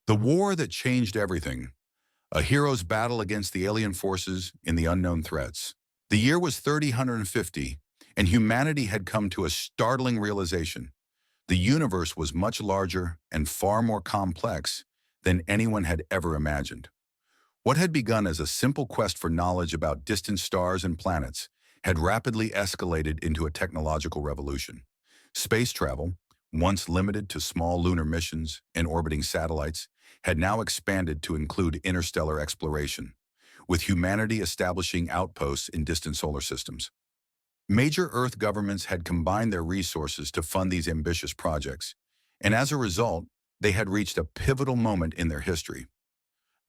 The war that changed everything. A hero's battle against the alien forces in the unknown threats. The year was 3050, and humanity had come to a startling realization. The universe was much larger and far more complex than anyone had ever imagined. What had begun as a simple quest for knowledge about distant stars and planets had rapidly escalated into a technological revolution. Space travel, once limited to small lunar missions and orbiting satellites, had now expanded to include interstellar exploration, with humanity establishing outposts in distant solar systems. Major Earth governments had combined their resources to fund these ambitious projects, and as a result, they had reached a pivotal moment in their history.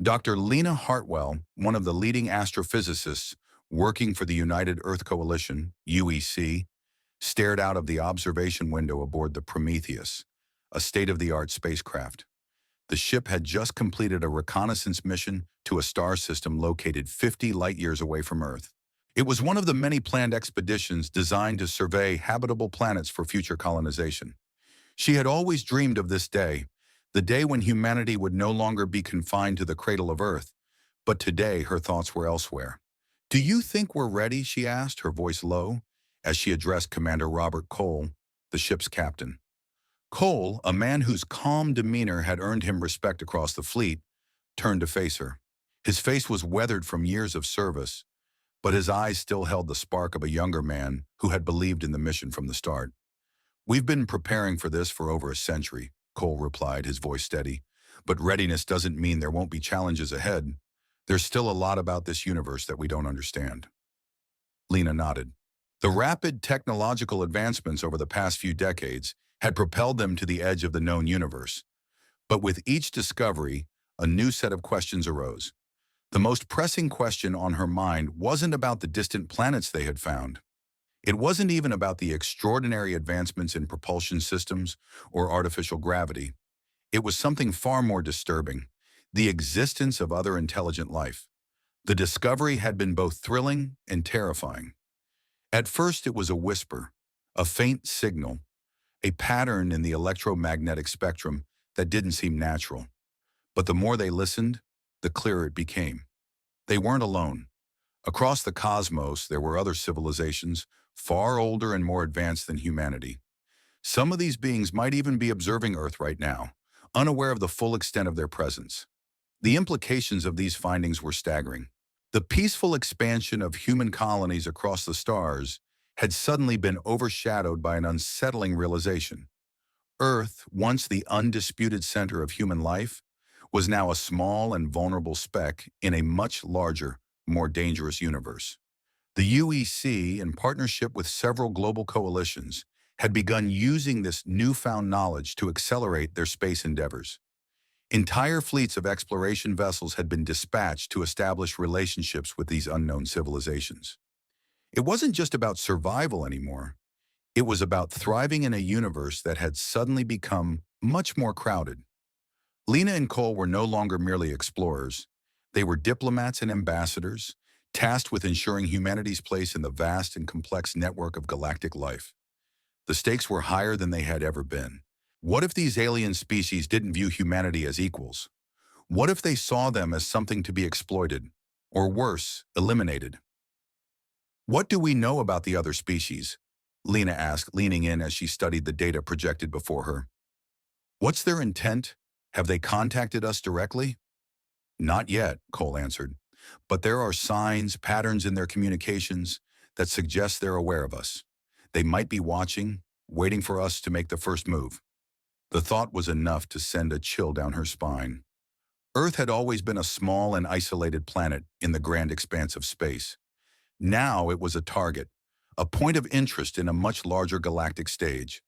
Dr. Lena Hartwell, one of the leading astrophysicists working for the United Earth Coalition, UEC, stared out of the observation window aboard the Prometheus, a state-of-the-art spacecraft. The ship had just completed a reconnaissance mission to a star system located 50 light-years away from Earth. It was one of the many planned expeditions designed to survey habitable planets for future colonization. She had always dreamed of this day, the day when humanity would no longer be confined to the cradle of Earth, but today her thoughts were elsewhere. "Do you think we're ready?" she asked, her voice low, as she addressed Commander Robert Cole, the ship's captain. Cole, a man whose calm demeanor had earned him respect across the fleet, turned to face her. His face was weathered from years of service, but his eyes still held the spark of a younger man who had believed in the mission from the start. "We've been preparing for this for over a century," Cole replied, his voice steady. "But readiness doesn't mean there won't be challenges ahead. There's still a lot about this universe that we don't understand." Lena nodded. The rapid technological advancements over the past few decades had propelled them to the edge of the known universe. But with each discovery, a new set of questions arose. The most pressing question on her mind wasn't about the distant planets they had found. It wasn't even about the extraordinary advancements in propulsion systems or artificial gravity. It was something far more disturbing: the existence of other intelligent life. The discovery had been both thrilling and terrifying. At first it was a whisper, a faint signal, a pattern in the electromagnetic spectrum that didn't seem natural. But the more they listened, the clearer it became. They weren't alone. Across the cosmos, there were other civilizations, far older and more advanced than humanity. Some of these beings might even be observing Earth right now, unaware of the full extent of their presence. The implications of these findings were staggering. The peaceful expansion of human colonies across the stars had suddenly been overshadowed by an unsettling realization. Earth, once the undisputed center of human life, was now a small and vulnerable speck in a much larger, more dangerous universe. The UEC, in partnership with several global coalitions, had begun using this newfound knowledge to accelerate their space endeavors. Entire fleets of exploration vessels had been dispatched to establish relationships with these unknown civilizations. It wasn't just about survival anymore. It was about thriving in a universe that had suddenly become much more crowded. Lena and Cole were no longer merely explorers. They were diplomats and ambassadors, tasked with ensuring humanity's place in the vast and complex network of galactic life. The stakes were higher than they had ever been. What if these alien species didn't view humanity as equals? What if they saw them as something to be exploited, or worse, eliminated? "What do we know about the other species?" Lena asked, leaning in as she studied the data projected before her. "What's their intent? Have they contacted us directly?" "Not yet," Cole answered, "but there are signs, patterns in their communications that suggest they're aware of us. They might be watching, waiting for us to make the first move." The thought was enough to send a chill down her spine. Earth had always been a small and isolated planet in the grand expanse of space. Now it was a target, a point of interest in a much larger galactic stage.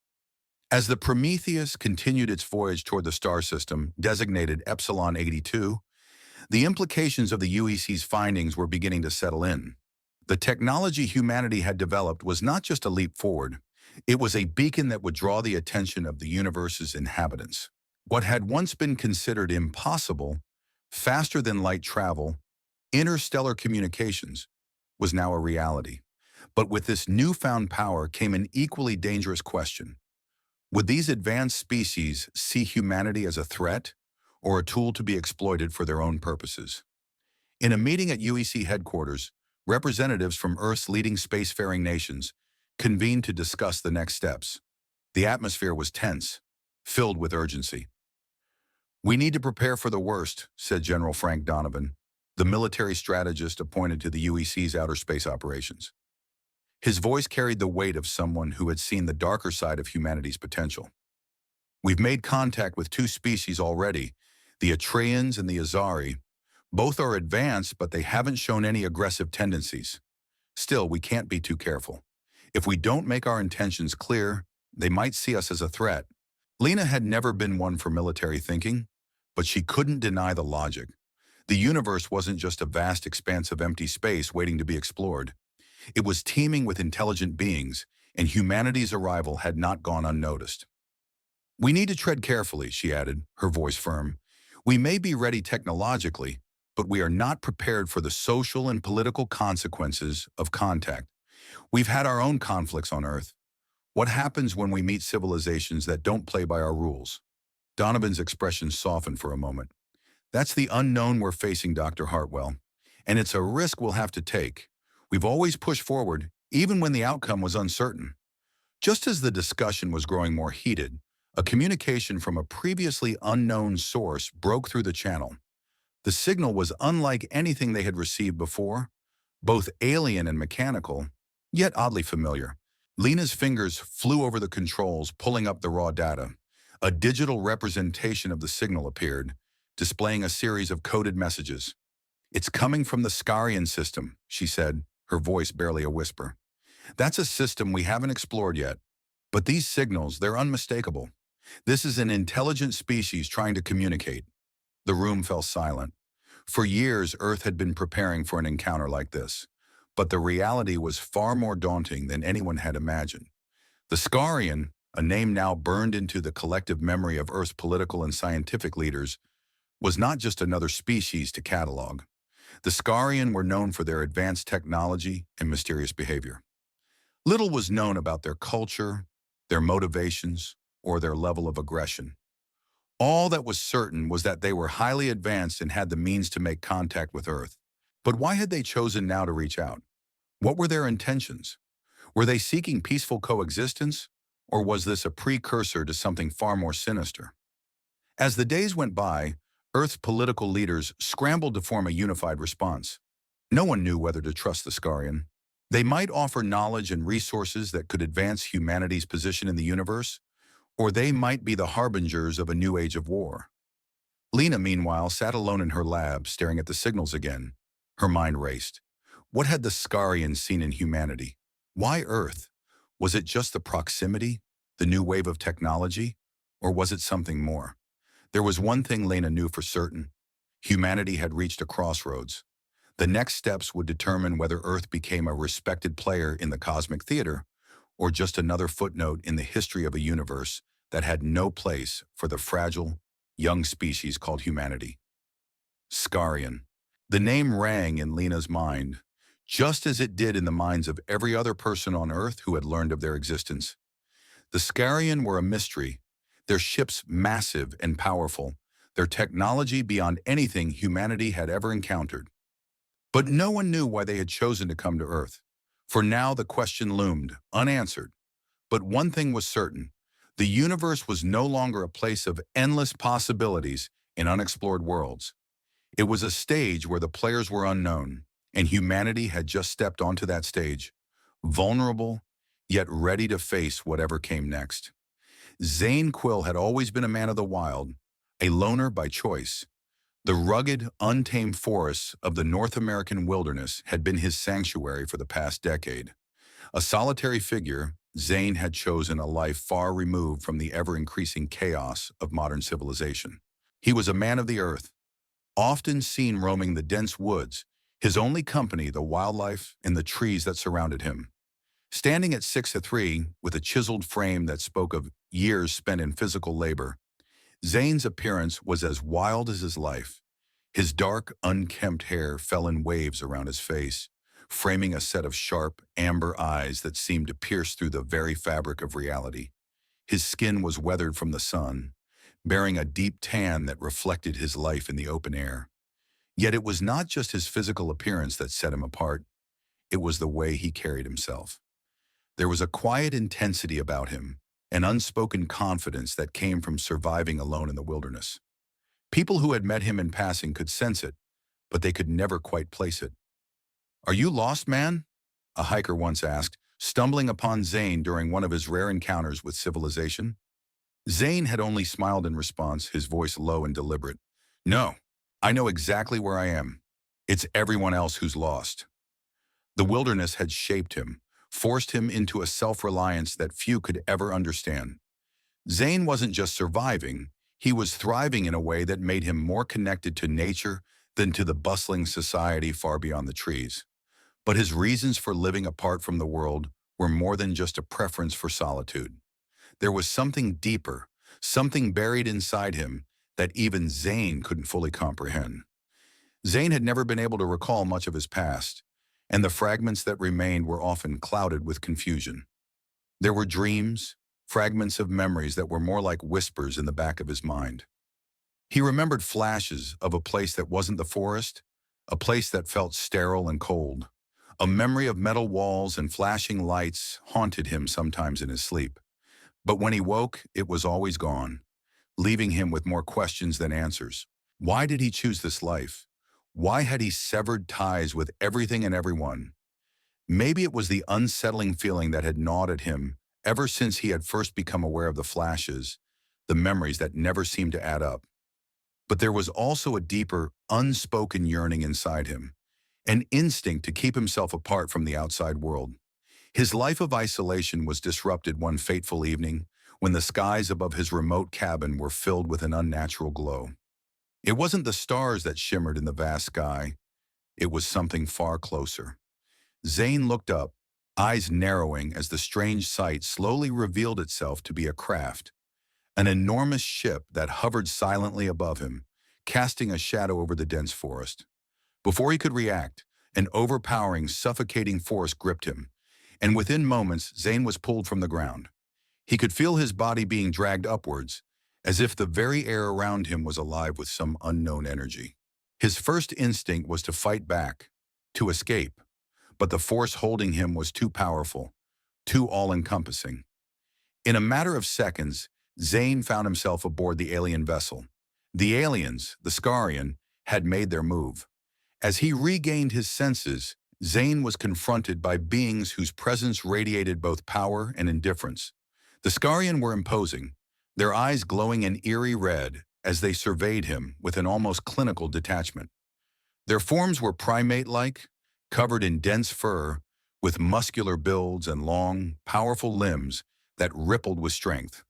As the Prometheus continued its voyage toward the star system, designated Epsilon 82, the implications of the UEC's findings were beginning to settle in. The technology humanity had developed was not just a leap forward. It was a beacon that would draw the attention of the universe's inhabitants. What had once been considered impossible, faster-than-light travel, interstellar communications, was now a reality. But with this newfound power came an equally dangerous question. Would these advanced species see humanity as a threat, or a tool to be exploited for their own purposes. In a meeting at UEC headquarters, representatives from Earth's leading spacefaring nations convened to discuss the next steps. The atmosphere was tense, filled with urgency. "We need to prepare for the worst," said General Frank Donovan, the military strategist appointed to the UEC's outer space operations. His voice carried the weight of someone who had seen the darker side of humanity's potential. "We've made contact with two species already, the Atreians and the Azari. Both are advanced, but they haven't shown any aggressive tendencies. Still, we can't be too careful. If we don't make our intentions clear, they might see us as a threat." Lena had never been one for military thinking, but she couldn't deny the logic. The universe wasn't just a vast expanse of empty space waiting to be explored. It was teeming with intelligent beings, and humanity's arrival had not gone unnoticed. "We need to tread carefully," she added, her voice firm. "We may be ready technologically, but we are not prepared for the social and political consequences of contact. We've had our own conflicts on Earth. What happens when we meet civilizations that don't play by our rules?" Donovan's expression softened for a moment. "That's the unknown we're facing, Dr. Hartwell, and it's a risk we'll have to take. We've always pushed forward, even when the outcome was uncertain." Just as the discussion was growing more heated, a communication from a previously unknown source broke through the channel. The signal was unlike anything they had received before, both alien and mechanical, yet oddly familiar. Lena's fingers flew over the controls, pulling up the raw data. A digital representation of the signal appeared, displaying a series of coded messages. "It's coming from the Skarion system," she said, her voice barely a whisper. "That's a system we haven't explored yet. But these signals, they're unmistakable. This is an intelligent species trying to communicate." The room fell silent. For years, Earth had been preparing for an encounter like this. But the reality was far more daunting than anyone had imagined. The Skarion, a name now burned into the collective memory of Earth's political and scientific leaders, was not just another species to catalog. The Skarion were known for their advanced technology and mysterious behavior. Little was known about their culture, their motivations, or their level of aggression. All that was certain was that they were highly advanced and had the means to make contact with Earth. But why had they chosen now to reach out? What were their intentions? Were they seeking peaceful coexistence, or was this a precursor to something far more sinister? As the days went by, Earth's political leaders scrambled to form a unified response. No one knew whether to trust the Skarion. They might offer knowledge and resources that could advance humanity's position in the universe, or they might be the harbingers of a new age of war. Lena, meanwhile, sat alone in her lab, staring at the signals again. Her mind raced. What had the Skarions seen in humanity? Why Earth? Was it just the proximity, the new wave of technology, or was it something more? There was one thing Lena knew for certain. Humanity had reached a crossroads. The next steps would determine whether Earth became a respected player in the cosmic theater, or just another footnote in the history of a universe that had no place for the fragile, young species called humanity. Skarion. The name rang in Lena's mind, just as it did in the minds of every other person on Earth who had learned of their existence. The Skarion were a mystery, their ships massive and powerful, their technology beyond anything humanity had ever encountered. But no one knew why they had chosen to come to Earth. For now the question loomed, unanswered. But one thing was certain. The universe was no longer a place of endless possibilities in unexplored worlds. It was a stage where the players were unknown, and humanity had just stepped onto that stage, vulnerable, yet ready to face whatever came next. Zane Quill had always been a man of the wild, a loner by choice. The rugged, untamed forests of the North American wilderness had been his sanctuary for the past decade. A solitary figure, Zane had chosen a life far removed from the ever-increasing chaos of modern civilization. He was a man of the earth, often seen roaming the dense woods, his only company the wildlife and the trees that surrounded him. Standing at 6'3", with a chiseled frame that spoke of years spent in physical labor, Zane's appearance was as wild as his life. His dark, unkempt hair fell in waves around his face, framing a set of sharp, amber eyes that seemed to pierce through the very fabric of reality. His skin was weathered from the sun, bearing a deep tan that reflected his life in the open air. Yet it was not just his physical appearance that set him apart, it was the way he carried himself. There was a quiet intensity about him, an unspoken confidence that came from surviving alone in the wilderness. People who had met him in passing could sense it, but they could never quite place it. "Are you lost, man?" a hiker once asked, stumbling upon Zane during one of his rare encounters with civilization. Zane had only smiled in response, his voice low and deliberate. "No, I know exactly where I am. It's everyone else who's lost." The wilderness had shaped him, forced him into a self-reliance that few could ever understand. Zane wasn't just surviving, he was thriving in a way that made him more connected to nature than to the bustling society far beyond the trees. But his reasons for living apart from the world were more than just a preference for solitude. There was something deeper, something buried inside him that even Zane couldn't fully comprehend. Zane had never been able to recall much of his past, and the fragments that remained were often clouded with confusion. There were dreams, fragments of memories that were more like whispers in the back of his mind. He remembered flashes of a place that wasn't the forest, a place that felt sterile and cold. A memory of metal walls and flashing lights haunted him sometimes in his sleep. But when he woke, it was always gone, leaving him with more questions than answers. Why did he choose this life? Why had he severed ties with everything and everyone? Maybe it was the unsettling feeling that had gnawed at him ever since he had first become aware of the flashes, the memories that never seemed to add up. But there was also a deeper, unspoken yearning inside him, an instinct to keep himself apart from the outside world. His life of isolation was disrupted one fateful evening when the skies above his remote cabin were filled with an unnatural glow. It wasn't the stars that shimmered in the vast sky. It was something far closer. Zane looked up, eyes narrowing as the strange sight slowly revealed itself to be a craft, an enormous ship that hovered silently above him, casting a shadow over the dense forest. Before he could react, an overpowering, suffocating force gripped him, and within moments, Zane was pulled from the ground. He could feel his body being dragged upwards, as if the very air around him was alive with some unknown energy. His first instinct was to fight back, to escape, but the force holding him was too powerful, too all-encompassing. In a matter of seconds, Zane found himself aboard the alien vessel. The aliens, the Skarion, had made their move. As he regained his senses, Zane was confronted by beings whose presence radiated both power and indifference. The Skarion were imposing, their eyes glowing an eerie red as they surveyed him with an almost clinical detachment. Their forms were primate-like, covered in dense fur, with muscular builds and long, powerful limbs that rippled with strength.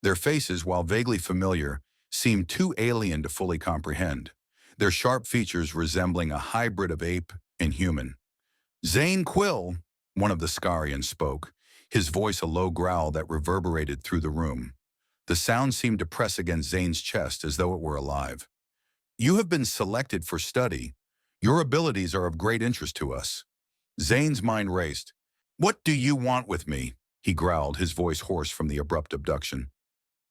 Their faces, while vaguely familiar, seemed too alien to fully comprehend, their sharp features resembling a hybrid of ape and human. "Zane Quill," one of the Skarion spoke, his voice a low growl that reverberated through the room. The sound seemed to press against Zane's chest as though it were alive. "You have been selected for study. Your abilities are of great interest to us." Zane's mind raced. "What do you want with me?" he growled, his voice hoarse from the abrupt abduction.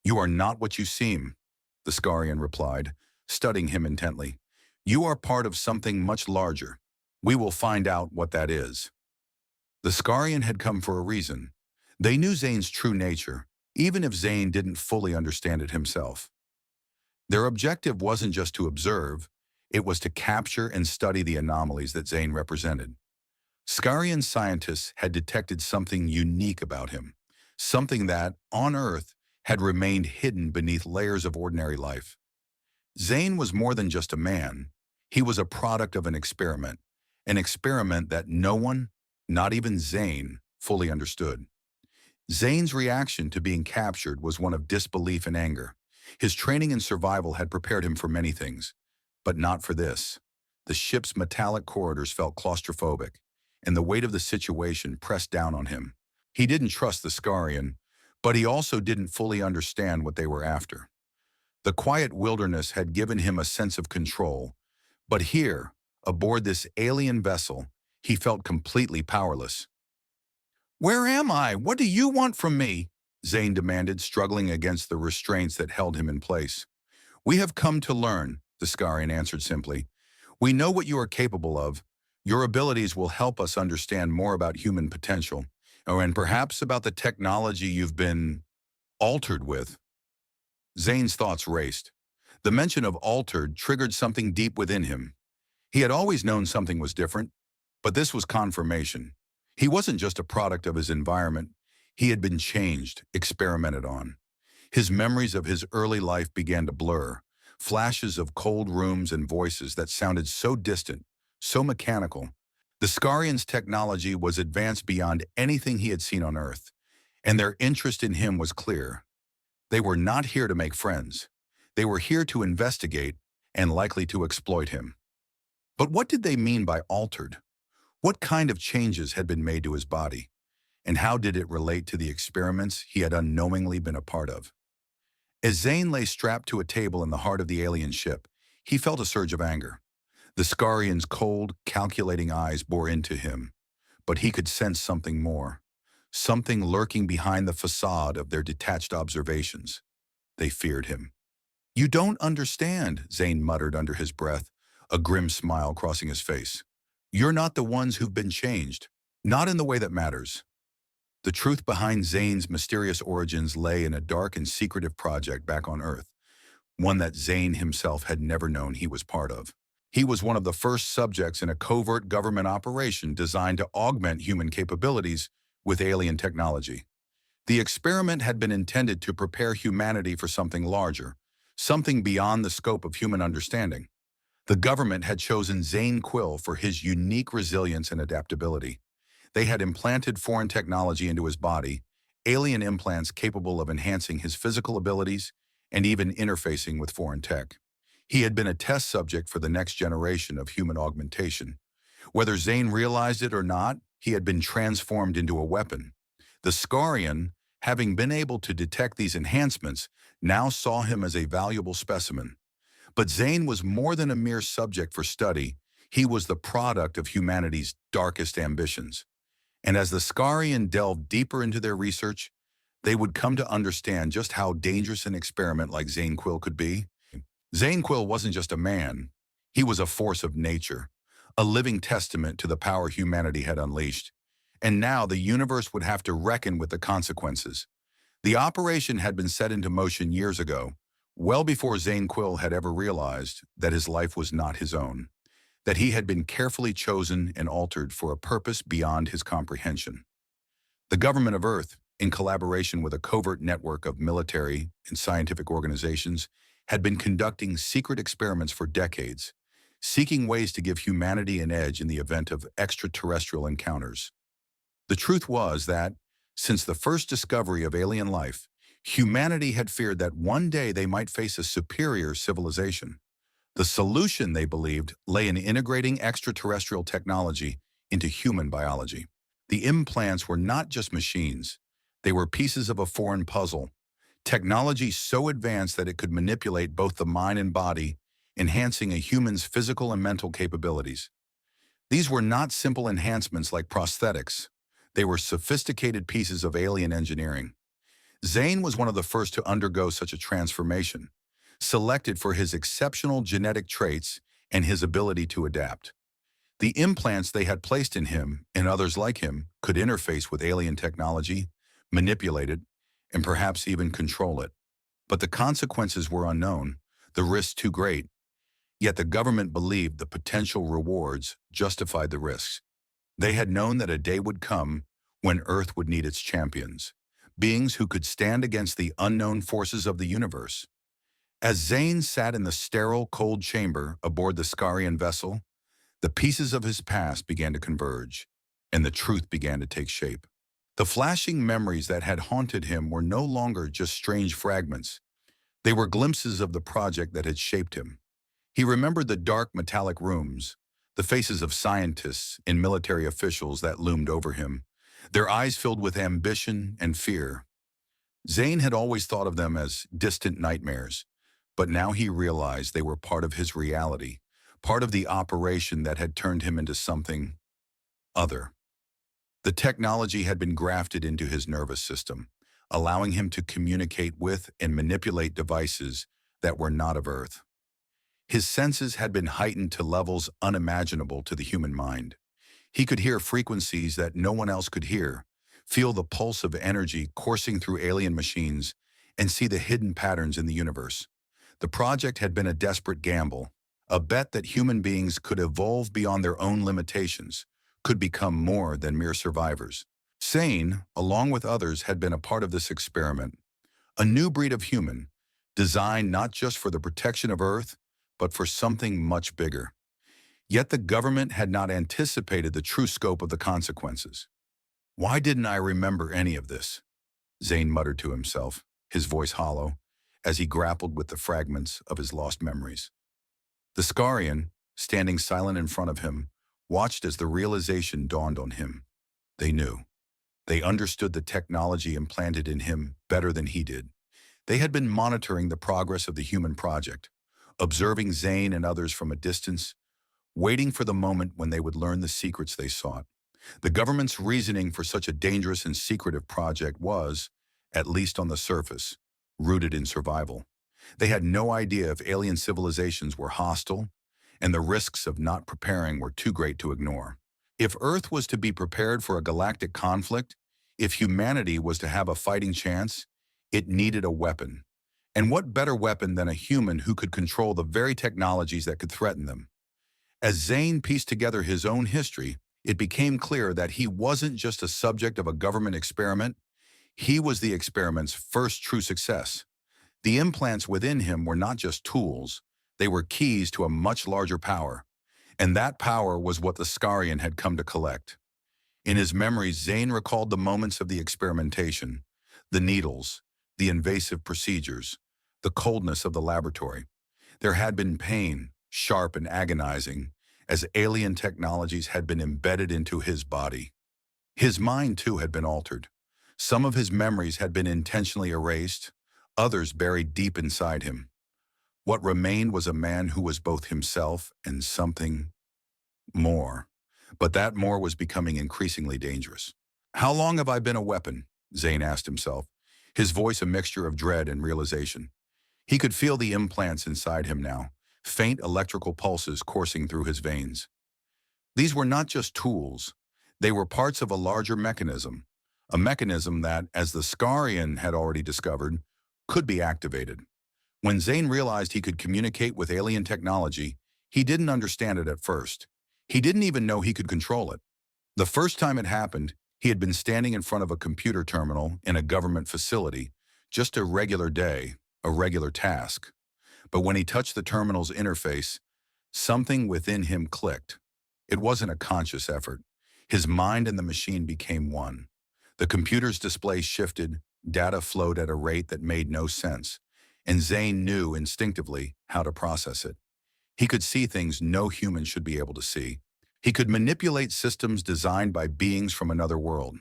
"You are not what you seem," the Skarion replied, studying him intently. "You are part of something much larger. We will find out what that is." The Skarion had come for a reason. They knew Zane's true nature, even if Zane didn't fully understand it himself. Their objective wasn't just to observe, it was to capture and study the anomalies that Zane represented. Skarion scientists had detected something unique about him, something that, on Earth, had remained hidden beneath layers of ordinary life. Zane was more than just a man. He was a product of an experiment that no one, not even Zane, fully understood. Zane's reaction to being captured was one of disbelief and anger. His training and survival had prepared him for many things, but not for this. The ship's metallic corridors felt claustrophobic, and the weight of the situation pressed down on him. He didn't trust the Skarion, but he also didn't fully understand what they were after. The quiet wilderness had given him a sense of control, but here, aboard this alien vessel, he felt completely powerless. "Where am I? What do you want from me?" Zane demanded, struggling against the restraints that held him in place. "We have come to learn," the Skarion answered simply. "We know what you are capable of. Your abilities will help us understand more about human potential, and perhaps about the technology you've been altered with." Zane's thoughts raced. The mention of altered triggered something deep within him. He had always known something was different, but this was confirmation. He wasn't just a product of his environment. He had been changed, experimented on. His memories of his early life began to blur, flashes of cold rooms and voices that sounded so distant, so mechanical. The Scarion's technology was advanced beyond anything he had seen on Earth, and their interest in him was clear. They were not here to make friends. They were here to investigate and likely to exploit him. But what did they mean by altered? What kind of changes had been made to his body? And how did it relate to the experiments he had unknowingly been a part of? As Zane lay strapped to a table in the heart of the alien ship, he felt a surge of anger. The Scarion's cold, calculating eyes bore into him, but he could sense something more, something lurking behind the facade of their detached observations. They feared him. "You don't understand," Zane muttered under his breath, a grim smile crossing his face. "You're not the ones who've been changed, not in the way that matters." The truth behind Zane's mysterious origins lay in a dark and secretive project back on Earth, one that Zane himself had never known he was part of. He was one of the first subjects in a covert government operation designed to augment human capabilities with alien technology. The experiment had been intended to prepare humanity for something larger, something beyond the scope of human understanding. The government had chosen Zane Quill for his unique resilience and adaptability. They had implanted foreign technology into his body, alien implants capable of enhancing his physical abilities and even interfacing with foreign tech. He had been a test subject for the next generation of human augmentation. Whether Zane realized it or not, he had been transformed into a weapon. The Skarion, having been able to detect these enhancements, now saw him as a valuable specimen. But Zane was more than a mere subject for study. He was the product of humanity's darkest ambitions. And as the Skarion delved deeper into their research, they would come to understand just how dangerous an experiment like Zane Quill could be. Zane Quill wasn't just a man. He was a force of nature, a living testament to the power humanity had unleashed. And now the universe would have to reckon with the consequences. The operation had been set into motion years ago, well before Zane Quill had ever realized that his life was not his own, that he had been carefully chosen and altered for a purpose beyond his comprehension. The government of Earth, in collaboration with a covert network of military and scientific organizations, had been conducting secret experiments for decades, seeking ways to give humanity an edge in the event of extraterrestrial encounters. The truth was that, since the first discovery of alien life, humanity had feared that one day they might face a superior civilization. The solution, they believed, lay in integrating extraterrestrial technology into human biology. The implants were not just machines. They were pieces of a foreign puzzle, technology so advanced that it could manipulate both the mind and body, enhancing a human's physical and mental capabilities. These were not simple enhancements like prosthetics. They were sophisticated pieces of alien engineering. Zane was one of the first to undergo such a transformation, selected for his exceptional genetic traits and his ability to adapt. The implants they had placed in him and others like him could interface with alien technology, manipulate it, and perhaps even control it. But the consequences were unknown, the risks too great. Yet the government believed the potential rewards justified the risks. They had known that a day would come when Earth would need its champions, beings who could stand against the unknown forces of the universe. As Zane sat in the sterile, cold chamber aboard the Skarion vessel, the pieces of his past began to converge, and the truth began to take shape. The flashing memories that had haunted him were no longer just strange fragments. They were glimpses of the project that had shaped him. He remembered the dark metallic rooms, the faces of scientists and military officials that loomed over him, their eyes filled with ambition and fear. Zane had always thought of them as distant nightmares, but now he realized they were part of his reality, part of the operation that had turned him into something other. The technology had been grafted into his nervous system, allowing him to communicate with and manipulate devices that were not of Earth. His senses had been heightened to levels unimaginable to the human mind. He could hear frequencies that no one else could hear, feel the pulse of energy coursing through alien machines, and see the hidden patterns in the universe. The project had been a desperate gamble, a bet that human beings could evolve beyond their own limitations, could become more than mere survivors. Zane, along with others, had been a part of this experiment, a new breed of human, designed not just for the protection of Earth, but for something much bigger. Yet the government had not anticipated the true scope of the consequences. Why didn't I remember any of this? Zane muttered to himself, his voice hollow, as he grappled with the fragments of his lost memories. The Skarion, standing silent in front of him, watched as the realization dawned on him. They knew. They understood the technology implanted in him better than he did. They had been monitoring the progress of the human project, observing Zane and others from a distance, waiting for the moment when they would learn the secrets they sought. The government's reasoning for such a dangerous and secretive project was, at least on the surface, rooted in survival. They had no idea if alien civilizations were hostile, and the risks of not preparing were too great to ignore. If Earth was to be prepared for a galactic conflict, if humanity was to have a fighting chance, it needed a weapon. And what better weapon than a human who could control the very technologies that could threaten them? As Zane pieced together his own history, it became clear that he wasn't just a subject of a government experiment, he was the experiment's first true success. The implants within him were not just tools, they were keys to a much larger power. And that power was what the Skarion had come to collect. In his memories, Zane recalled the moments of the experimentation, the needles, the invasive procedures, the coldness of the laboratory. There had been pain, sharp and agonizing, as alien technologies had been embedded into his body. His mind, too, had been altered. Some of his memories had been intentionally erased, others buried deep inside him. What remained was a man who was both himself and something more. But that more was becoming increasingly dangerous. How long have I been a weapon? Zane asked himself, his voice a mixture of dread and realization. He could feel the implants inside him now, faint electrical pulses coursing through his veins. These were not just tools. They were parts of a larger mechanism, a mechanism that, as the Skarion had already discovered, could be activated. When Zane realized he could communicate with alien technology, he didn't understand it at first. He didn't even know he could control it. The first time it happened, he had been standing in front of a computer terminal in a government facility, just a regular day, a regular task. But when he touched the terminal's interface, something within him clicked. It wasn't a conscious effort. His mind and the machine became one. The computer's display shifted, data flowed at a rate that made no sense, and Zane knew instinctively how to process it. He could see things no human should be able to see. He could manipulate systems designed by beings from another world.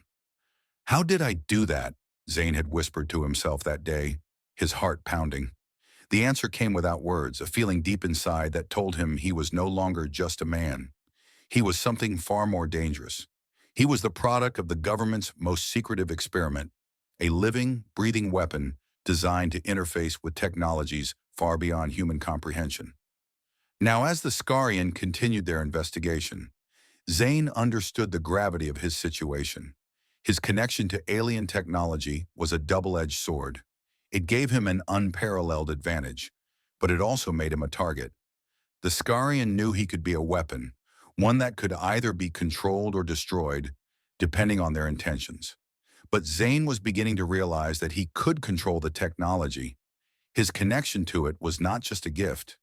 How did I do that? Zane had whispered to himself that day, his heart pounding. The answer came without words, a feeling deep inside that told him he was no longer just a man. He was something far more dangerous. He was the product of the government's most secretive experiment, a living, breathing weapon designed to interface with technologies far beyond human comprehension. Now, as the Skarion continued their investigation, Zane understood the gravity of his situation. His connection to alien technology was a double-edged sword. It gave him an unparalleled advantage, but it also made him a target. The Skarion knew he could be a weapon, one that could either be controlled or destroyed, depending on their intentions. But Zane was beginning to realize that he could control the technology. His connection to it was not just a gift.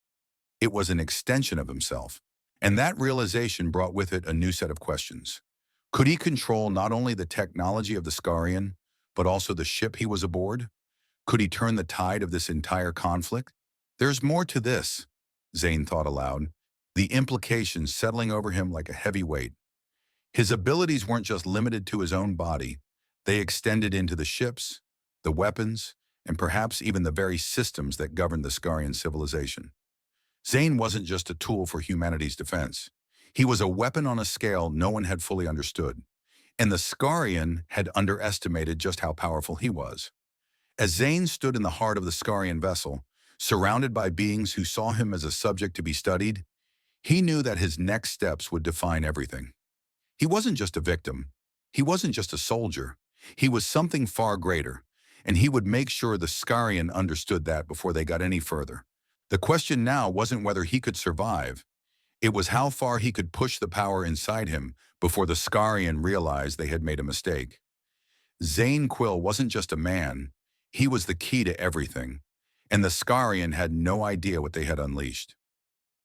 It was an extension of himself. And that realization brought with it a new set of questions. Could he control not only the technology of the Skarion, but also the ship he was aboard? Could he turn the tide of this entire conflict? There's more to this, Zane thought aloud, the implications settling over him like a heavy weight. His abilities weren't just limited to his own body. They extended into the ships, the weapons, and perhaps even the very systems that governed the Skarion civilization. Zane wasn't just a tool for humanity's defense. He was a weapon on a scale no one had fully understood. And the Skarion had underestimated just how powerful he was. As Zane stood in the heart of the Skarion vessel, surrounded by beings who saw him as a subject to be studied, he knew that his next steps would define everything. He wasn't just a victim. He wasn't just a soldier. He was something far greater, and he would make sure the Skarion understood that before they got any further. The question now wasn't whether he could survive. It was how far he could push the power inside him before the Skarion realized they had made a mistake. Zane Quill wasn't just a man. He was the key to everything, and the Skarion had no idea what they had unleashed.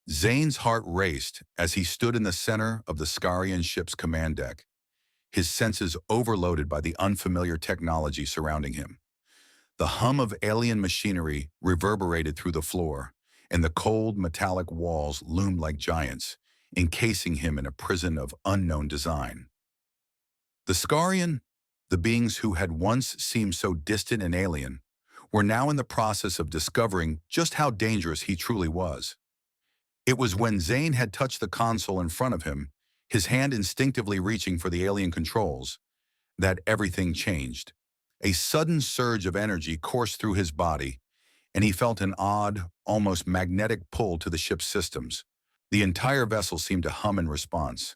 Zane's heart raced as he stood in the center of the Skarion ship's command deck, his senses overloaded by the unfamiliar technology surrounding him. The hum of alien machinery reverberated through the floor, and the cold metallic walls loomed like giants, encasing him in a prison of unknown design. The Skarion, the beings who had once seemed so distant and alien, were now in the process of discovering just how dangerous he truly was. It was when Zane had touched the console in front of him, his hand instinctively reaching for the alien controls, that everything changed. A sudden surge of energy coursed through his body, and he felt an odd, almost magnetic pull to the ship's systems. The entire vessel seemed to hum in response,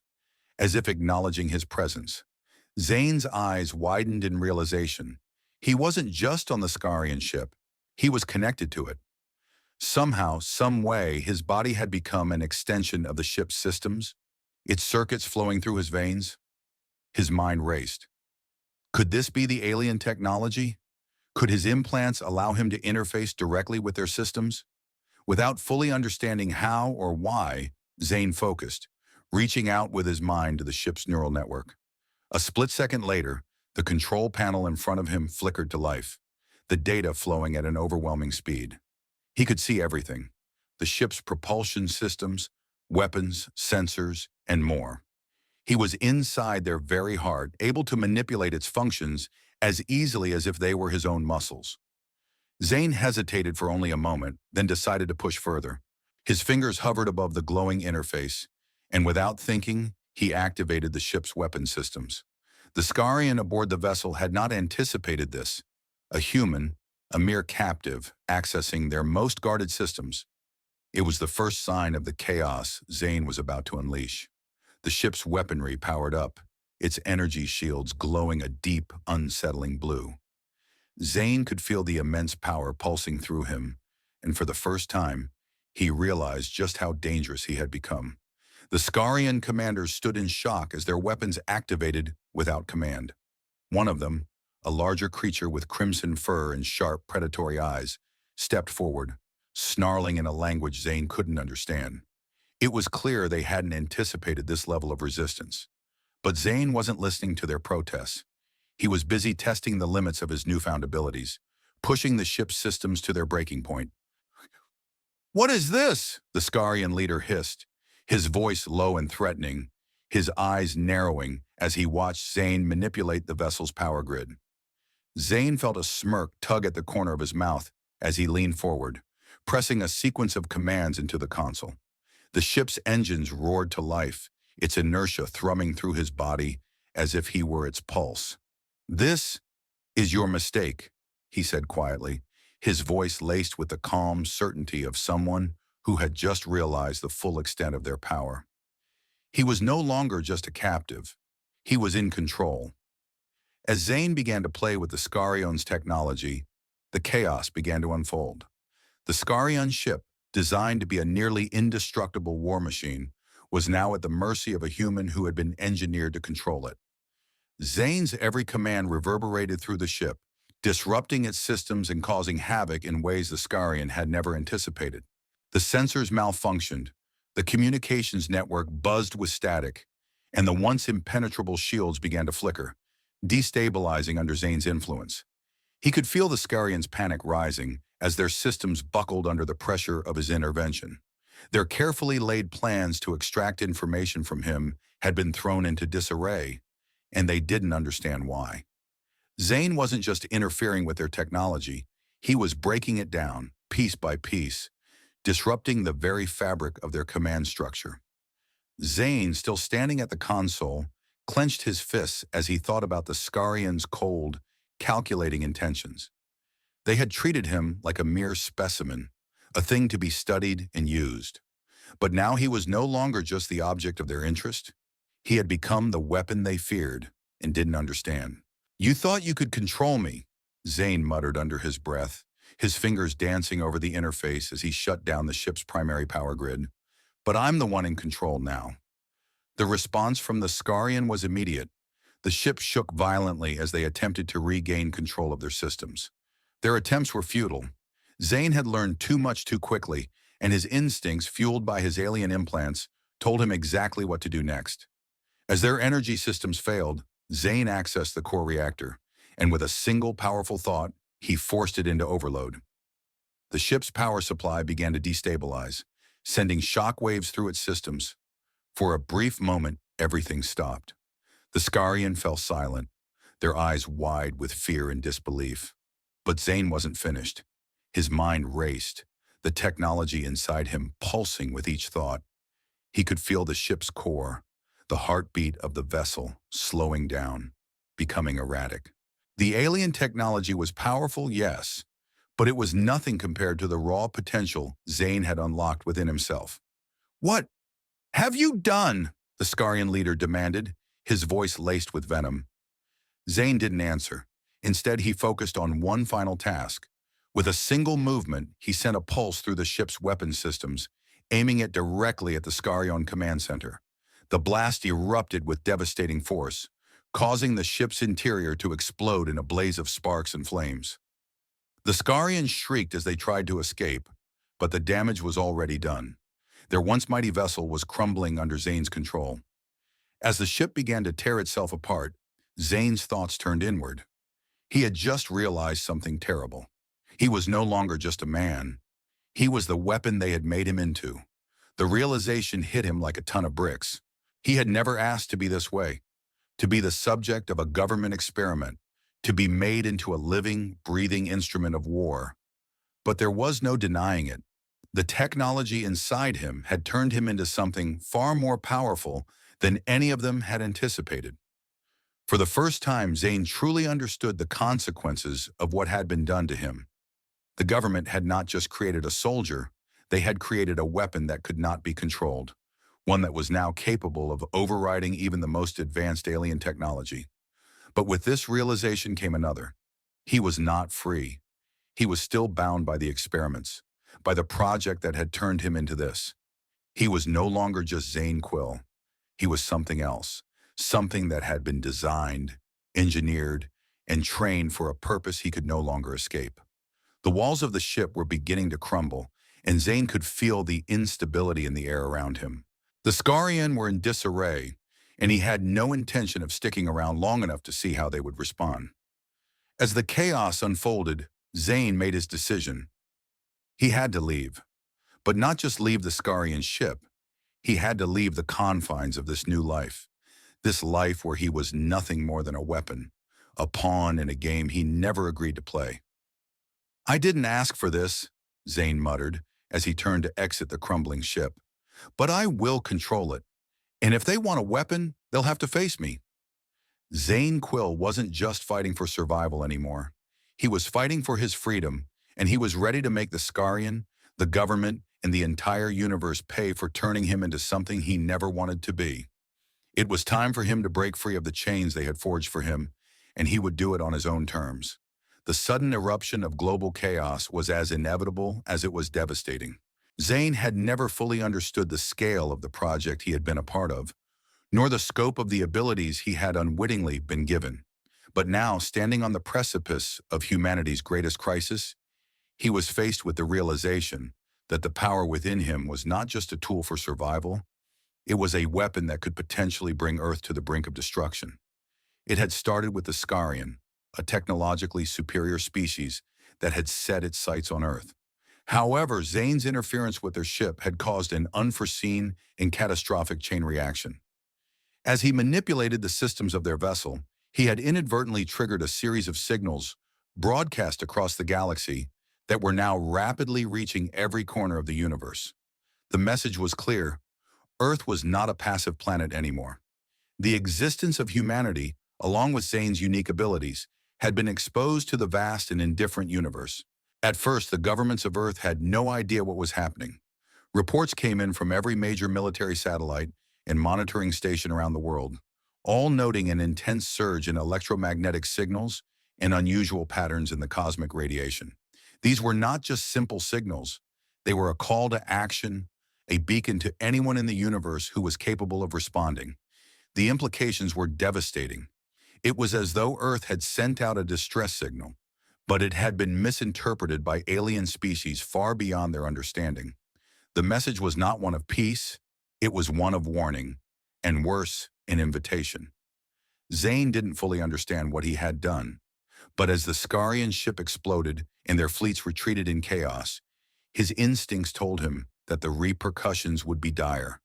as if acknowledging his presence. Zane's eyes widened in realization. He wasn't just on the Skarion ship. He was connected to it. Somehow, some way, his body had become an extension of the ship's systems, its circuits flowing through his veins. His mind raced. Could this be the alien technology? Could his implants allow him to interface directly with their systems? Without fully understanding how or why, Zane focused, reaching out with his mind to the ship's neural network. A split second later, the control panel in front of him flickered to life, the data flowing at an overwhelming speed. He could see everything: the ship's propulsion systems, weapons, sensors, and more. He was inside their very heart, able to manipulate its functions as easily as if they were his own muscles. Zane hesitated for only a moment, then decided to push further. His fingers hovered above the glowing interface, and without thinking, he activated the ship's weapon systems. The Skarion aboard the vessel had not anticipated this. A human, a mere captive, accessing their most guarded systems. It was the first sign of the chaos Zane was about to unleash. The ship's weaponry powered up, its energy shields glowing a deep, unsettling blue. Zane could feel the immense power pulsing through him, and for the first time, he realized just how dangerous he had become. The Skarion commanders stood in shock as their weapons activated without command. One of them, a larger creature with crimson fur and sharp, predatory eyes, stepped forward, snarling in a language Zane couldn't understand. It was clear they hadn't anticipated this level of resistance. But Zane wasn't listening to their protests. He was busy testing the limits of his newfound abilities, pushing the ship's systems to their breaking point. "What is this?" the Skarion leader hissed, his voice low and threatening, his eyes narrowing as he watched Zane manipulate the vessel's power grid. Zane felt a smirk tug at the corner of his mouth as he leaned forward, pressing a sequence of commands into the console. The ship's engines roared to life, its inertia thrumming through his body as if he were its pulse. "This is your mistake," he said quietly, his voice laced with the calm certainty of someone who had just realized the full extent of their power. He was no longer just a captive. He was in control. As Zane began to play with the Skarion's technology, the chaos began to unfold. The Skarion ship, designed to be a nearly indestructible war machine, was now at the mercy of a human who had been engineered to control it. Zane's every command reverberated through the ship, disrupting its systems and causing havoc in ways the Skarion had never anticipated. The sensors malfunctioned, the communications network buzzed with static, and the once impenetrable shields began to flicker, destabilizing under Zane's influence. He could feel the Skarion's panic rising as their systems buckled under the pressure of his intervention. Their carefully laid plans to extract information from him had been thrown into disarray, and they didn't understand why. Zane wasn't just interfering with their technology, he was breaking it down, piece by piece, disrupting the very fabric of their command structure. Zane, still standing at the console, clenched his fists as he thought about the Skarion's cold, calculating intentions. They had treated him like a mere specimen, a thing to be studied and used. But now he was no longer just the object of their interest. He had become the weapon they feared and didn't understand. "You thought you could control me," Zane muttered under his breath, his fingers dancing over the interface as he shut down the ship's primary power grid. "But I'm the one in control now." The response from the Skarion was immediate. The ship shook violently as they attempted to regain control of their systems. Their attempts were futile. Zane had learned too much too quickly, and his instincts, fueled by his alien implants, told him exactly what to do next. As their energy systems failed, Zane accessed the core reactor, and with a single powerful thought, he forced it into overload. The ship's power supply began to destabilize, sending shock waves through its systems. For a brief moment, everything stopped. The Skarion fell silent, their eyes wide with fear and disbelief. But Zane wasn't finished. His mind raced, the technology inside him pulsing with each thought. He could feel the ship's core, the heartbeat of the vessel, slowing down, becoming erratic. The alien technology was powerful, yes, but it was nothing compared to the raw potential Zane had unlocked within himself. "What have you done?" the Skarion leader demanded, his voice laced with venom. Zane didn't answer. Instead, he focused on one final task. With a single movement, he sent a pulse through the ship's weapon systems, aiming it directly at the Skarion command center. The blast erupted with devastating force, causing the ship's interior to explode in a blaze of sparks and flames. The Skarians shrieked as they tried to escape, but the damage was already done. Their once mighty vessel was crumbling under Zane's control. As the ship began to tear itself apart, Zane's thoughts turned inward. He had just realized something terrible. He was no longer just a man. He was the weapon they had made him into. The realization hit him like a ton of bricks. He had never asked to be this way, to be the subject of a government experiment, to be made into a living, breathing instrument of war. But there was no denying it. The technology inside him had turned him into something far more powerful than any of them had anticipated. For the first time, Zane truly understood the consequences of what had been done to him. The government had not just created a soldier, they had created a weapon that could not be controlled, one that was now capable of overriding even the most advanced alien technology. But with this realization came another. He was not free. He was still bound by the experiments, by the project that had turned him into this. He was no longer just Zane Quill. He was something else, something that had been designed, engineered, and trained for a purpose he could no longer escape. The walls of the ship were beginning to crumble, and Zane could feel the instability in the air around him. The Skarion were in disarray, and he had no intention of sticking around long enough to see how they would respond. As the chaos unfolded, Zane made his decision. He had to leave, but not just leave the Skarion ship. He had to leave the confines of this new life, this life where he was nothing more than a weapon, a pawn in a game he never agreed to play. "I didn't ask for this," Zane muttered as he turned to exit the crumbling ship. "But I will control it. And if they want a weapon, they'll have to face me." Zane Quill wasn't just fighting for survival anymore. He was fighting for his freedom, and he was ready to make the Skarion, the government, and the entire universe pay for turning him into something he never wanted to be. It was time for him to break free of the chains they had forged for him, and he would do it on his own terms. The sudden eruption of global chaos was as inevitable as it was devastating. Zane had never fully understood the scale of the project he had been a part of, nor the scope of the abilities he had unwittingly been given. But now, standing on the precipice of humanity's greatest crisis, he was faced with the realization that the power within him was not just a tool for survival, it was a weapon that could potentially bring Earth to the brink of destruction. It had started with the Skarion, a technologically superior species that had set its sights on Earth. However, Zane's interference with their ship had caused an unforeseen and catastrophic chain reaction. As he manipulated the systems of their vessel, he had inadvertently triggered a series of signals broadcast across the galaxy that were now rapidly reaching every corner of the universe. The message was clear: Earth was not a passive planet anymore. The existence of humanity, along with Zane's unique abilities, had been exposed to the vast and indifferent universe. At first, the governments of Earth had no idea what was happening. Reports came in from every major military satellite and monitoring station around the world, all noting an intense surge in electromagnetic signals and unusual patterns in the cosmic radiation. These were not just simple signals. They were a call to action, a beacon to anyone in the universe who was capable of responding. The implications were devastating. It was as though Earth had sent out a distress signal, but it had been misinterpreted by alien species far beyond their understanding. The message was not one of peace, it was one of warning, and worse, an invitation. Zane didn't fully understand what he had done, but as the Skarion ship exploded and their fleets retreated in chaos, his instincts told him that the repercussions would be dire.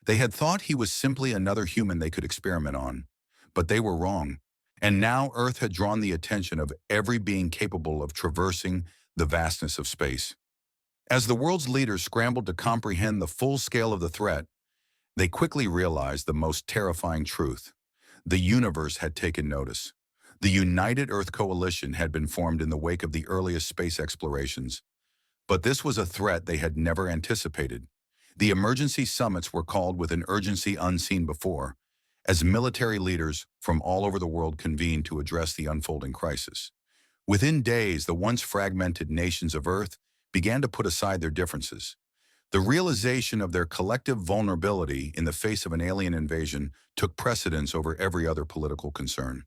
They had thought he was simply another human they could experiment on, but they were wrong. And now Earth had drawn the attention of every being capable of traversing the vastness of space. As the world's leaders scrambled to comprehend the full scale of the threat, they quickly realized the most terrifying truth. The universe had taken notice. The United Earth Coalition had been formed in the wake of the earliest space explorations. But this was a threat they had never anticipated. The emergency summits were called with an urgency unseen before, as military leaders from all over the world convened to address the unfolding crisis. Within days, the once fragmented nations of Earth began to put aside their differences. The realization of their collective vulnerability in the face of an alien invasion took precedence over every other political concern.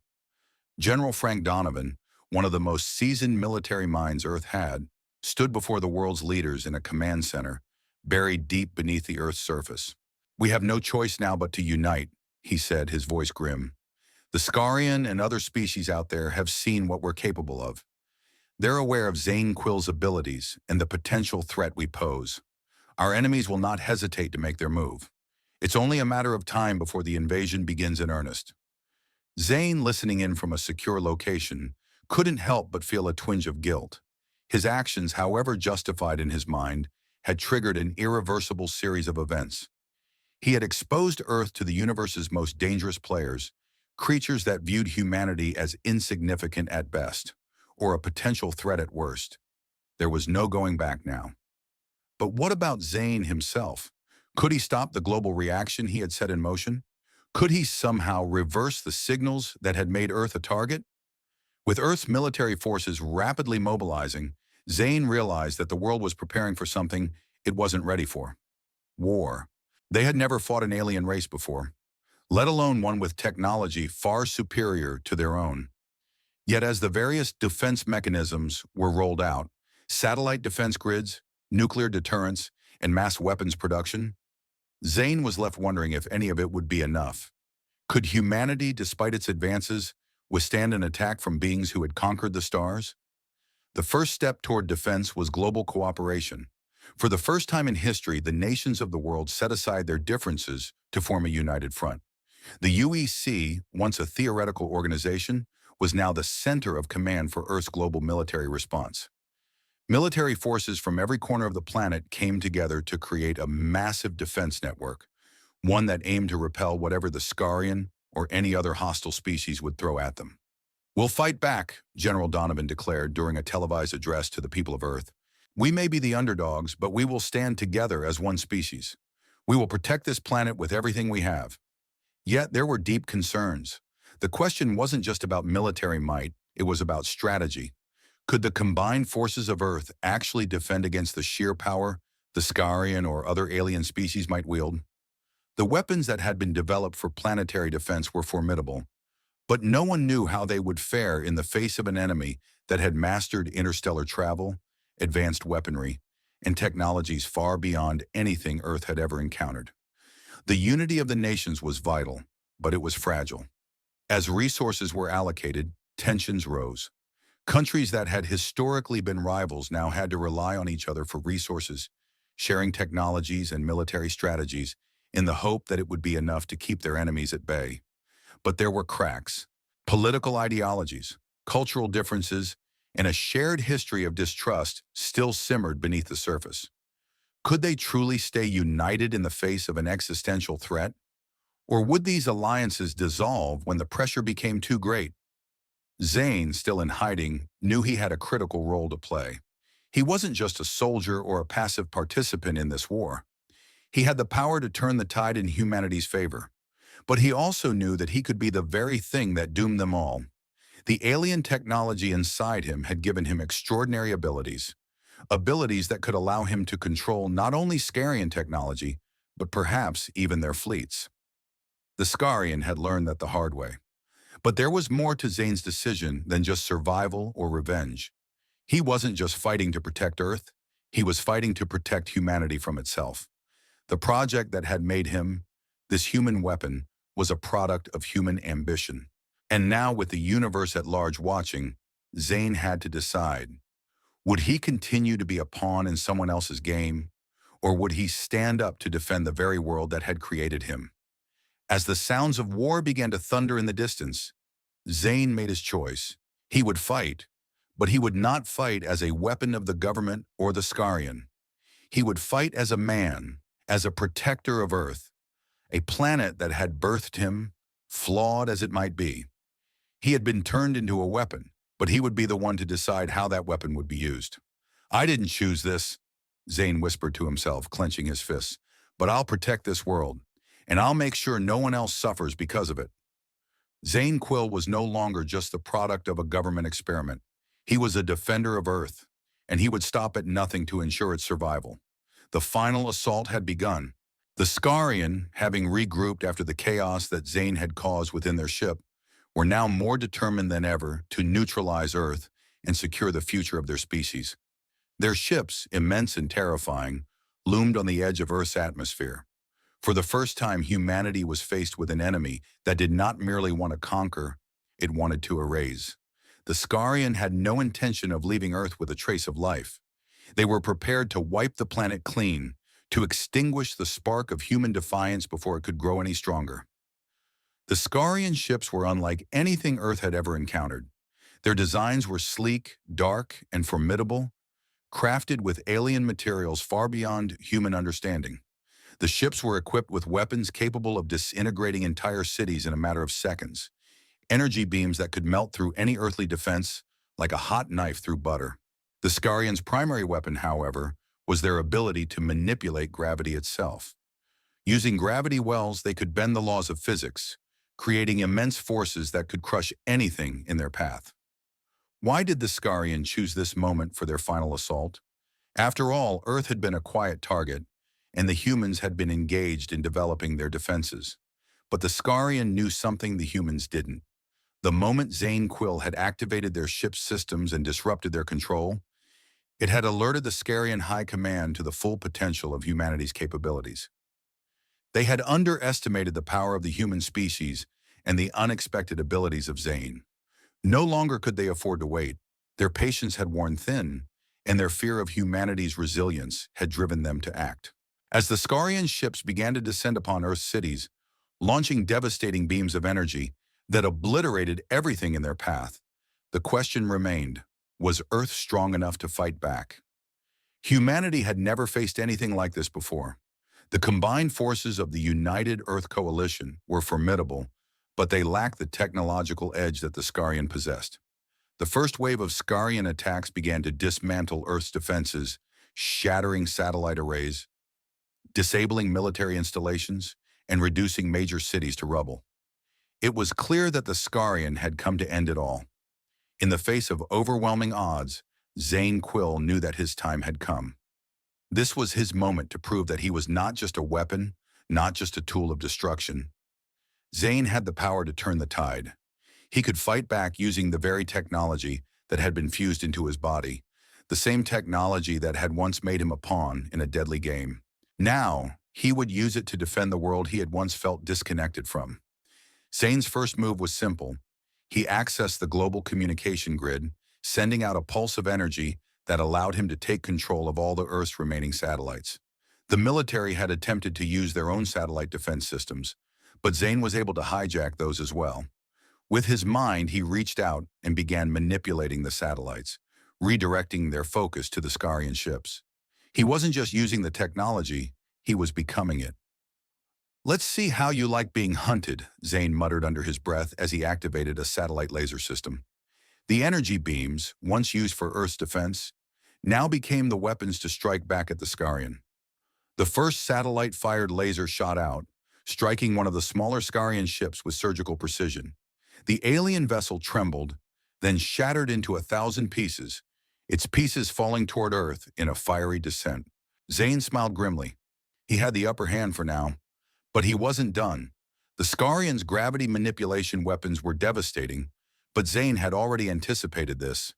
General Frank Donovan, one of the most seasoned military minds Earth had, stood before the world's leaders in a command center, buried deep beneath the Earth's surface. "We have no choice now but to unite," he said, his voice grim. "The Skarion and other species out there have seen what we're capable of. They're aware of Zane Quill's abilities and the potential threat we pose. Our enemies will not hesitate to make their move. It's only a matter of time before the invasion begins in earnest." Zane, listening in from a secure location, couldn't help but feel a twinge of guilt. His actions, however justified in his mind, had triggered an irreversible series of events. He had exposed Earth to the universe's most dangerous players, creatures that viewed humanity as insignificant at best, or a potential threat at worst. There was no going back now. But what about Zane himself? Could he stop the global reaction he had set in motion? Could he somehow reverse the signals that had made Earth a target? With Earth's military forces rapidly mobilizing, Zane realized that the world was preparing for something it wasn't ready for: war. They had never fought an alien race before, let alone one with technology far superior to their own. Yet as the various defense mechanisms were rolled out, satellite defense grids, nuclear deterrence, and mass weapons production, Zane was left wondering if any of it would be enough. Could humanity, despite its advances, withstand an attack from beings who had conquered the stars? The first step toward defense was global cooperation. For the first time in history, the nations of the world set aside their differences to form a united front. The UEC, once a theoretical organization, was now the center of command for Earth's global military response. Military forces from every corner of the planet came together to create a massive defense network, one that aimed to repel whatever the Skarion or any other hostile species would throw at them. "We'll fight back," General Donovan declared during a televised address to the people of Earth. "We may be the underdogs, but we will stand together as one species. We will protect this planet with everything we have." Yet there were deep concerns. The question wasn't just about military might, it was about strategy. Could the combined forces of Earth actually defend against the sheer power the Skarion or other alien species might wield? The weapons that had been developed for planetary defense were formidable, but no one knew how they would fare in the face of an enemy that had mastered interstellar travel, advanced weaponry, and technologies far beyond anything Earth had ever encountered. The unity of the nations was vital, but it was fragile. As resources were allocated, tensions rose. Countries that had historically been rivals now had to rely on each other for resources, sharing technologies and military strategies in the hope that it would be enough to keep their enemies at bay. But there were cracks. Political ideologies, cultural differences, and a shared history of distrust still simmered beneath the surface. Could they truly stay united in the face of an existential threat? Or would these alliances dissolve when the pressure became too great? Zane, still in hiding, knew he had a critical role to play. He wasn't just a soldier or a passive participant in this war. He had the power to turn the tide in humanity's favor. But he also knew that he could be the very thing that doomed them all. The alien technology inside him had given him extraordinary abilities. Abilities that could allow him to control not only Skarion technology, but perhaps even their fleets. The Skarion had learned that the hard way. But there was more to Zane's decision than just survival or revenge. He wasn't just fighting to protect Earth, he was fighting to protect humanity from itself. The project that had made him, this human weapon, was a product of human ambition. And now, with the universe at large watching, Zane had to decide. Would he continue to be a pawn in someone else's game, or would he stand up to defend the very world that had created him? As the sounds of war began to thunder in the distance, Zane made his choice. He would fight, but he would not fight as a weapon of the government or the Skarion. He would fight as a man, as a protector of Earth, a planet that had birthed him, flawed as it might be. He had been turned into a weapon, but he would be the one to decide how that weapon would be used. "I didn't choose this," Zane whispered to himself, clenching his fists, "but I'll protect this world, and I'll make sure no one else suffers because of it." Zane Quill was no longer just the product of a government experiment. He was a defender of Earth, and he would stop at nothing to ensure its survival. The final assault had begun. The Skarion, having regrouped after the chaos that Zane had caused within their ship, were now more determined than ever to neutralize Earth and secure the future of their species. Their ships, immense and terrifying, loomed on the edge of Earth's atmosphere. For the first time, humanity was faced with an enemy that did not merely want to conquer, it wanted to erase. The Skarion had no intention of leaving Earth with a trace of life. They were prepared to wipe the planet clean, to extinguish the spark of human defiance before it could grow any stronger. The Skarion ships were unlike anything Earth had ever encountered. Their designs were sleek, dark, and formidable, crafted with alien materials far beyond human understanding. The ships were equipped with weapons capable of disintegrating entire cities in a matter of seconds, energy beams that could melt through any earthly defense like a hot knife through butter. The Skarion's primary weapon, however, was their ability to manipulate gravity itself. Using gravity wells, they could bend the laws of physics, creating immense forces that could crush anything in their path. Why did the Skarion choose this moment for their final assault? After all, Earth had been a quiet target, and the humans had been engaged in developing their defenses. But the Skarion knew something the humans didn't. The moment Zane Quill had activated their ship's systems and disrupted their control, it had alerted the Skarion High Command to the full potential of humanity's capabilities. They had underestimated the power of the human species and the unexpected abilities of Zane. No longer could they afford to wait. Their patience had worn thin, and their fear of humanity's resilience had driven them to act. As the Skarion ships began to descend upon Earth's cities, launching devastating beams of energy that obliterated everything in their path, the question remained, was Earth strong enough to fight back? Humanity had never faced anything like this before. The combined forces of the United Earth Coalition were formidable, but they lacked the technological edge that the Skarion possessed. The first wave of Skarion attacks began to dismantle Earth's defenses, shattering satellite arrays, disabling military installations, and reducing major cities to rubble. It was clear that the Skarion had come to end it all. In the face of overwhelming odds, Zane Quill knew that his time had come. This was his moment to prove that he was not just a weapon, not just a tool of destruction. Zane had the power to turn the tide. He could fight back using the very technology that had been fused into his body, the same technology that had once made him a pawn in a deadly game. Now, he would use it to defend the world he had once felt disconnected from. Zane's first move was simple. He accessed the global communication grid, sending out a pulse of energy that allowed him to take control of all the Earth's remaining satellites. The military had attempted to use their own satellite defense systems, but Zane was able to hijack those as well. With his mind, he reached out and began manipulating the satellites, redirecting their focus to the Skarion ships. He wasn't just using the technology, he was becoming it. "Let's see how you like being hunted," Zane muttered under his breath as he activated a satellite laser system. The energy beams, once used for Earth's defense, now became the weapons to strike back at the Skarion. The first satellite-fired laser shot out, striking one of the smaller Skarion ships with surgical precision. The alien vessel trembled, then shattered into 1,000 pieces, its pieces falling toward Earth in a fiery descent. Zane smiled grimly. He had the upper hand for now, but he wasn't done. The Skarion's gravity manipulation weapons were devastating, but Zane had already anticipated this.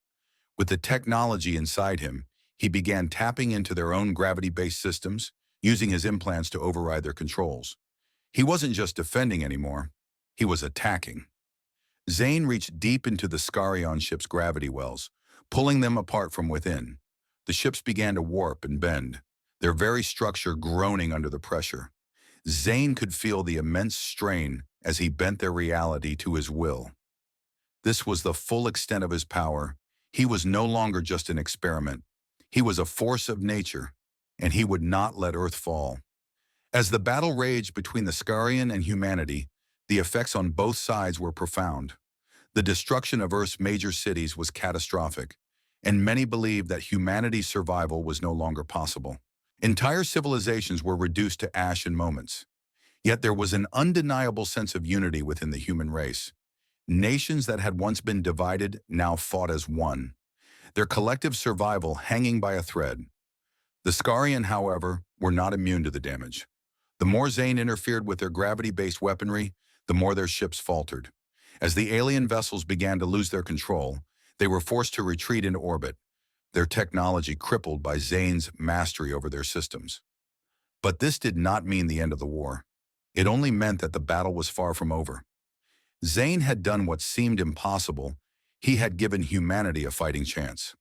With the technology inside him, he began tapping into their own gravity-based systems, using his implants to override their controls. He wasn't just defending anymore, he was attacking. Zane reached deep into the Skarion ship's gravity wells, pulling them apart from within. The ships began to warp and bend, their very structure groaning under the pressure. Zane could feel the immense strain as he bent their reality to his will. This was the full extent of his power. He was no longer just an experiment. He was a force of nature, and he would not let Earth fall. As the battle raged between the Skarion and humanity, the effects on both sides were profound. The destruction of Earth's major cities was catastrophic, and many believed that humanity's survival was no longer possible. Entire civilizations were reduced to ash in moments. Yet there was an undeniable sense of unity within the human race. Nations that had once been divided now fought as one, their collective survival hanging by a thread. The Skarion, however, were not immune to the damage. The more Zane interfered with their gravity-based weaponry, the more their ships faltered. As the alien vessels began to lose their control, they were forced to retreat into orbit, their technology crippled by Zane's mastery over their systems. But this did not mean the end of the war. It only meant that the battle was far from over. Zane had done what seemed impossible. He had given humanity a fighting chance.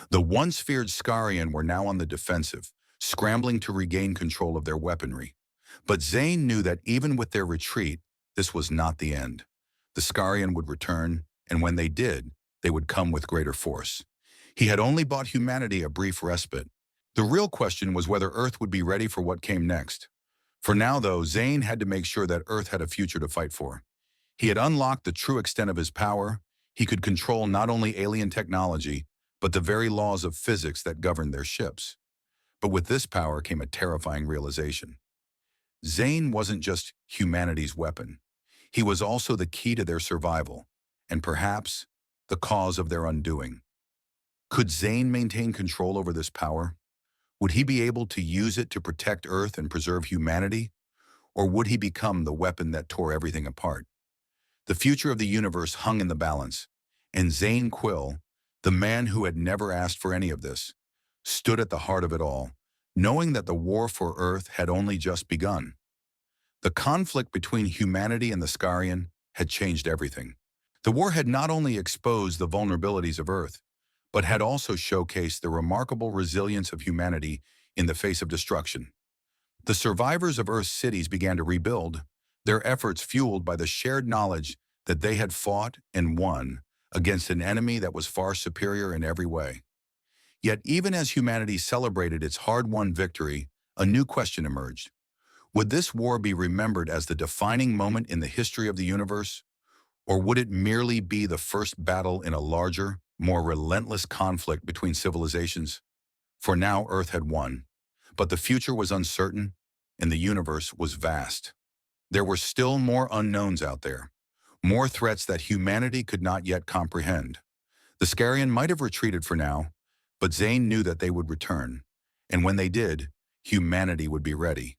The once feared Skarion were now on the defensive, scrambling to regain control of their weaponry. But Zane knew that even with their retreat, this was not the end. The Skarion would return, and when they did, they would come with greater force. He had only bought humanity a brief respite. The real question was whether Earth would be ready for what came next. For now, though, Zane had to make sure that Earth had a future to fight for. He had unlocked the true extent of his power. He could control not only alien technology, but the very laws of physics that governed their ships. But with this power came a terrifying realization. Zane wasn't just humanity's weapon. He was also the key to their survival, and perhaps the cause of their undoing. Could Zane maintain control over this power? Would he be able to use it to protect Earth and preserve humanity? Or would he become the weapon that tore everything apart? The future of the universe hung in the balance, and Zane Quill, the man who had never asked for any of this, stood at the heart of it all, knowing that the war for Earth had only just begun. The conflict between humanity and the Skarion had changed everything. The war had not only exposed the vulnerabilities of Earth, but had also showcased the remarkable resilience of humanity in the face of destruction. The survivors of Earth's cities began to rebuild, their efforts fueled by the shared knowledge that they had fought and won against an enemy that was far superior in every way. Yet even as humanity celebrated its hard-won victory, a new question emerged. Would this war be remembered as the defining moment in the history of the universe? Or would it merely be the first battle in a larger, more relentless conflict between civilizations? For now, Earth had won, but the future was uncertain, and the universe was vast. There were still more unknowns out there, more threats that humanity could not yet comprehend. The Skarion might have retreated for now, but Zane knew that they would return, and when they did, humanity would be ready.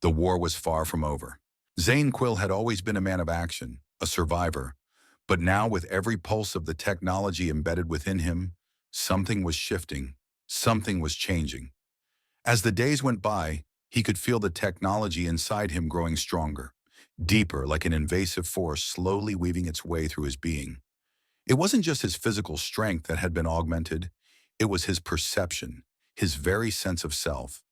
The war was far from over. Zane Quill had always been a man of action, a survivor, but now with every pulse of the technology embedded within him, something was shifting, something was changing. As the days went by, he could feel the technology inside him growing stronger, deeper, like an invasive force slowly weaving its way through his being. It wasn't just his physical strength that had been augmented, it was his perception, his very sense of self.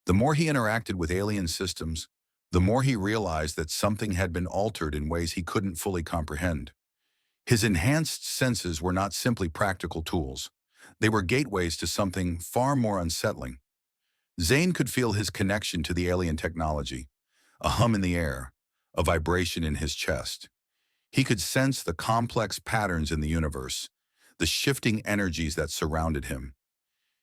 The more he interacted with alien systems, the more he realized that something had been altered in ways he couldn't fully comprehend. His enhanced senses were not simply practical tools. They were gateways to something far more unsettling. Zane could feel his connection to the alien technology, a hum in the air, a vibration in his chest. He could sense the complex patterns in the universe, the shifting energies that surrounded him.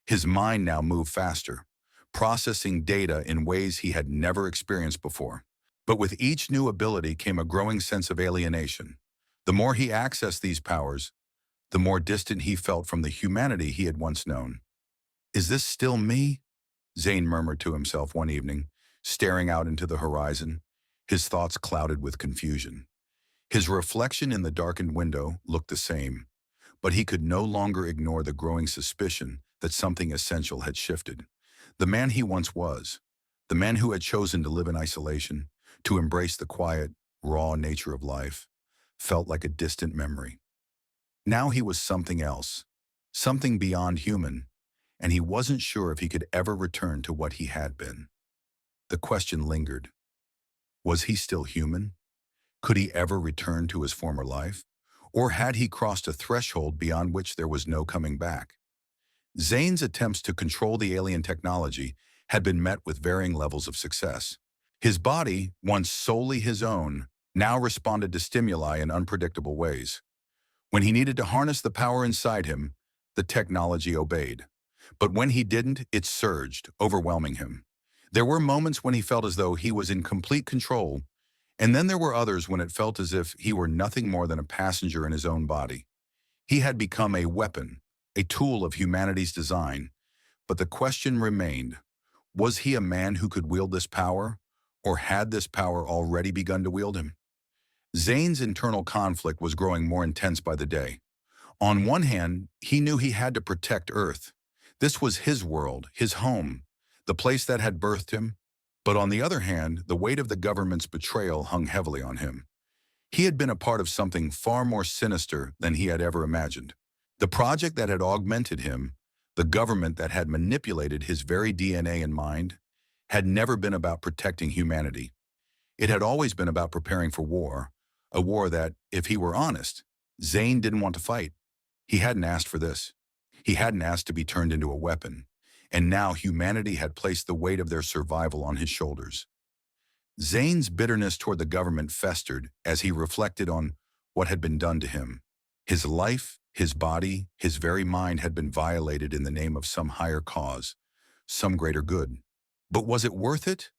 His mind now moved faster, processing data in ways he had never experienced before. But with each new ability came a growing sense of alienation. The more he accessed these powers, the more distant he felt from the humanity he had once known. "Is this still me?" Zane murmured to himself one evening, staring out into the horizon, his thoughts clouded with confusion. His reflection in the darkened window looked the same, but he could no longer ignore the growing suspicion that something essential had shifted. The man he once was, the man who had chosen to live in isolation, to embrace the quiet, raw nature of life, felt like a distant memory. Now he was something else, something beyond human, and he wasn't sure if he could ever return to what he had been. The question lingered. Was he still human? Could he ever return to his former life? Or had he crossed a threshold beyond which there was no coming back? Zane's attempts to control the alien technology had been met with varying levels of success. His body, once solely his own, now responded to stimuli in unpredictable ways. When he needed to harness the power inside him, the technology obeyed. But when he didn't, it surged, overwhelming him. There were moments when he felt as though he was in complete control, and then there were others when it felt as if he were nothing more than a passenger in his own body. He had become a weapon, a tool of humanity's design, but the question remained, was he a man who could wield this power, or had this power already begun to wield him? Zane's internal conflict was growing more intense by the day. On one hand, he knew he had to protect Earth. This was his world, his home, the place that had birthed him. But on the other hand, the weight of the government's betrayal hung heavily on him. He had been a part of something far more sinister than he had ever imagined. The project that had augmented him, the government that had manipulated his very DNA and mind, had never been about protecting humanity. It had always been about preparing for war, a war that, if he were honest, Zane didn't want to fight. He hadn't asked for this. He hadn't asked to be turned into a weapon, and now humanity had placed the weight of their survival on his shoulders. Zane's bitterness toward the government festered as he reflected on what had been done to him. His life, his body, his very mind had been violated in the name of some higher cause, some greater good. But was it worth it?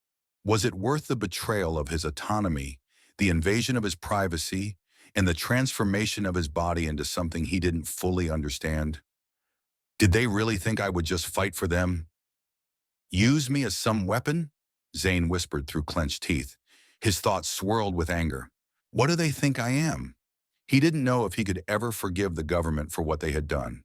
Was it worth the betrayal of his autonomy, the invasion of his privacy, and the transformation of his body into something he didn't fully understand? Did they really think I would just fight for them? Use me as some weapon? Zane whispered through clenched teeth. His thoughts swirled with anger. What do they think I am? He didn't know if he could ever forgive the government for what they had done.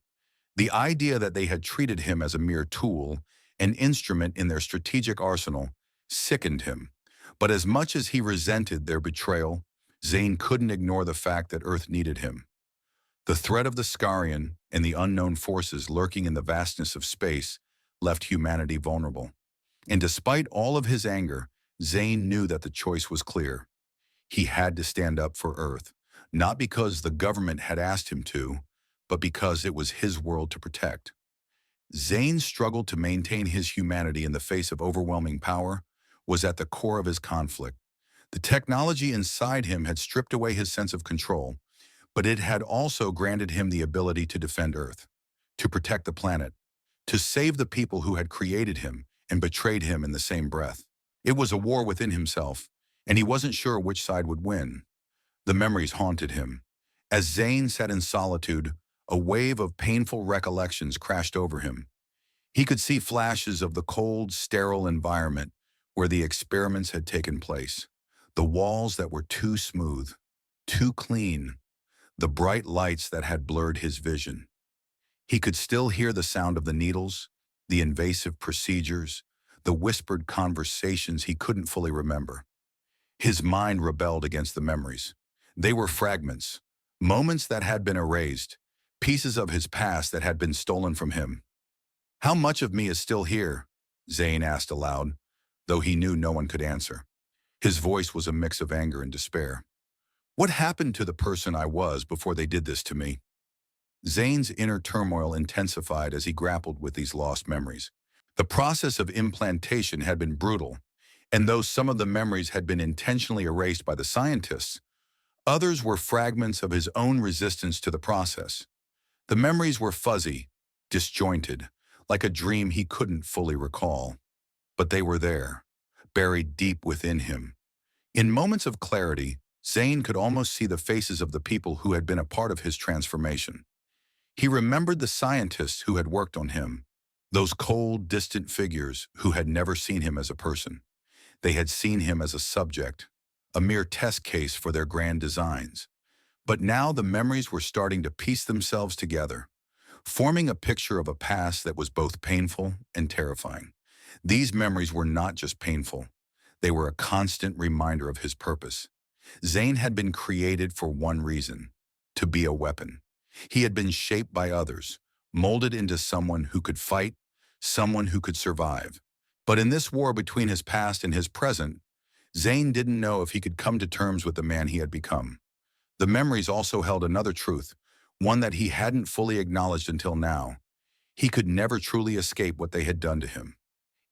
The idea that they had treated him as a mere tool, an instrument in their strategic arsenal, sickened him. But as much as he resented their betrayal, Zane couldn't ignore the fact that Earth needed him. The threat of the Skarion and the unknown forces lurking in the vastness of space left humanity vulnerable. And despite all of his anger, Zane knew that the choice was clear. He had to stand up for Earth, not because the government had asked him to, but because it was his world to protect. Zane's struggle to maintain his humanity in the face of overwhelming power was at the core of his conflict. The technology inside him had stripped away his sense of control, but it had also granted him the ability to defend Earth, to protect the planet, to save the people who had created him and betrayed him in the same breath. It was a war within himself, and he wasn't sure which side would win. The memories haunted him. As Zane sat in solitude, a wave of painful recollections crashed over him. He could see flashes of the cold, sterile environment where the experiments had taken place. The walls that were too smooth, too clean, the bright lights that had blurred his vision. He could still hear the sound of the needles, the invasive procedures, the whispered conversations he couldn't fully remember. His mind rebelled against the memories. They were fragments, moments that had been erased, pieces of his past that had been stolen from him. "How much of me is still here?" Zane asked aloud, though he knew no one could answer. His voice was a mix of anger and despair. "What happened to the person I was before they did this to me?" Zane's inner turmoil intensified as he grappled with these lost memories. The process of implantation had been brutal, and though some of the memories had been intentionally erased by the scientists, others were fragments of his own resistance to the process. The memories were fuzzy, disjointed, like a dream he couldn't fully recall. But they were there, buried deep within him. In moments of clarity, Zane could almost see the faces of the people who had been a part of his transformation. He remembered the scientists who had worked on him, those cold, distant figures who had never seen him as a person. They had seen him as a subject, a mere test case for their grand designs. But now the memories were starting to piece themselves together, forming a picture of a past that was both painful and terrifying. These memories were not just painful. They were a constant reminder of his purpose. Zane had been created for one reason: to be a weapon. He had been shaped by others, molded into someone who could fight, someone who could survive. But in this war between his past and his present, Zane didn't know if he could come to terms with the man he had become. The memories also held another truth, one that he hadn't fully acknowledged until now. He could never truly escape what they had done to him.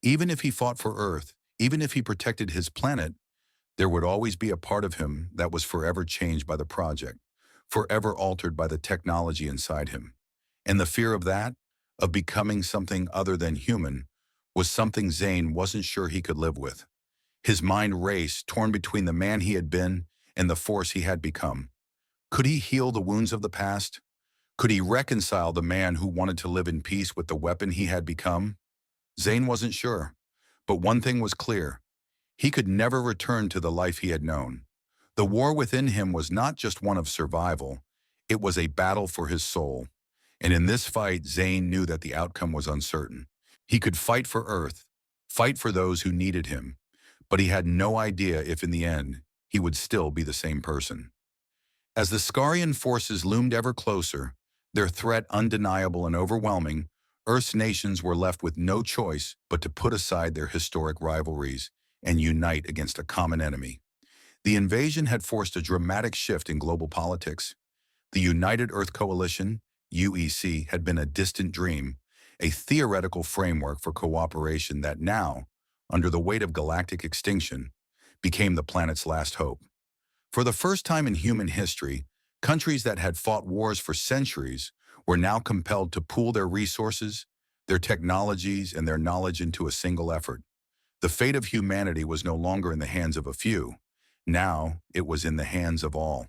Even if he fought for Earth, even if he protected his planet, there would always be a part of him that was forever changed by the project, forever altered by the technology inside him. And the fear of that, of becoming something other than human, was something Zane wasn't sure he could live with. His mind raced, torn between the man he had been and the force he had become. Could he heal the wounds of the past? Could he reconcile the man who wanted to live in peace with the weapon he had become? Zane wasn't sure, but one thing was clear. He could never return to the life he had known. The war within him was not just one of survival, it was a battle for his soul. And in this fight, Zane knew that the outcome was uncertain. He could fight for Earth, fight for those who needed him, but he had no idea if in the end, he would still be the same person. As the Skarion forces loomed ever closer, their threat undeniable and overwhelming, Earth's nations were left with no choice but to put aside their historic rivalries and unite against a common enemy. The invasion had forced a dramatic shift in global politics. The United Earth Coalition, UEC, had been a distant dream, a theoretical framework for cooperation that now, under the weight of galactic extinction, became the planet's last hope. For the first time in human history, countries that had fought wars for centuries were now compelled to pool their resources, their technologies, and their knowledge into a single effort. The fate of humanity was no longer in the hands of a few. Now, it was in the hands of all.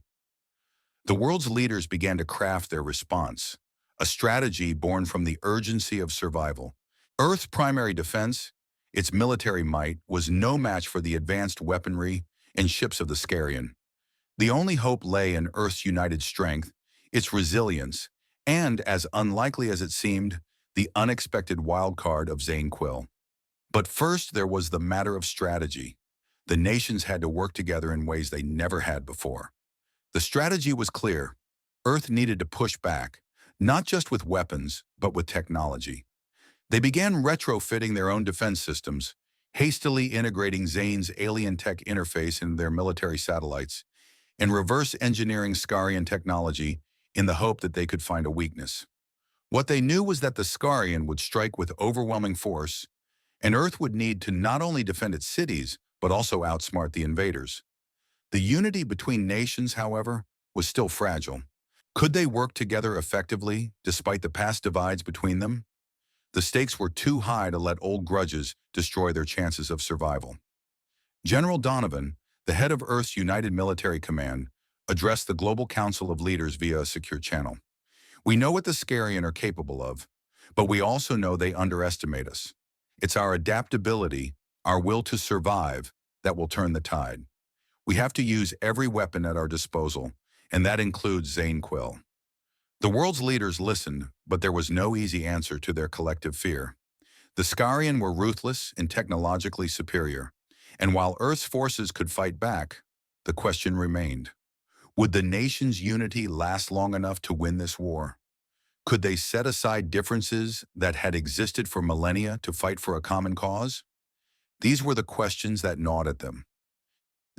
The world's leaders began to craft their response, a strategy born from the urgency of survival. Earth's primary defense, its military might, was no match for the advanced weaponry and ships of the Skarion. The only hope lay in Earth's united strength, its resilience, and, as unlikely as it seemed, the unexpected wildcard of Zane Quill. But first there was the matter of strategy. The nations had to work together in ways they never had before. The strategy was clear. Earth needed to push back, not just with weapons, but with technology. They began retrofitting their own defense systems, hastily integrating Zane's alien tech interface into their military satellites, and reverse engineering Skarion technology in the hope that they could find a weakness. What they knew was that the Skarion would strike with overwhelming force, and Earth would need to not only defend its cities, but also outsmart the invaders. The unity between nations, however, was still fragile. Could they work together effectively, despite the past divides between them? The stakes were too high to let old grudges destroy their chances of survival. General Donovan, the head of Earth's United Military Command, addressed the Global Council of Leaders via a secure channel. We know what the Skarion are capable of, but we also know they underestimate us. It's our adaptability, our will to survive, that will turn the tide. We have to use every weapon at our disposal, and that includes Zane Quill. The world's leaders listened, but there was no easy answer to their collective fear. The Skarion were ruthless and technologically superior, and while Earth's forces could fight back, the question remained. Would the nation's unity last long enough to win this war? Could they set aside differences that had existed for millennia to fight for a common cause? These were the questions that gnawed at them.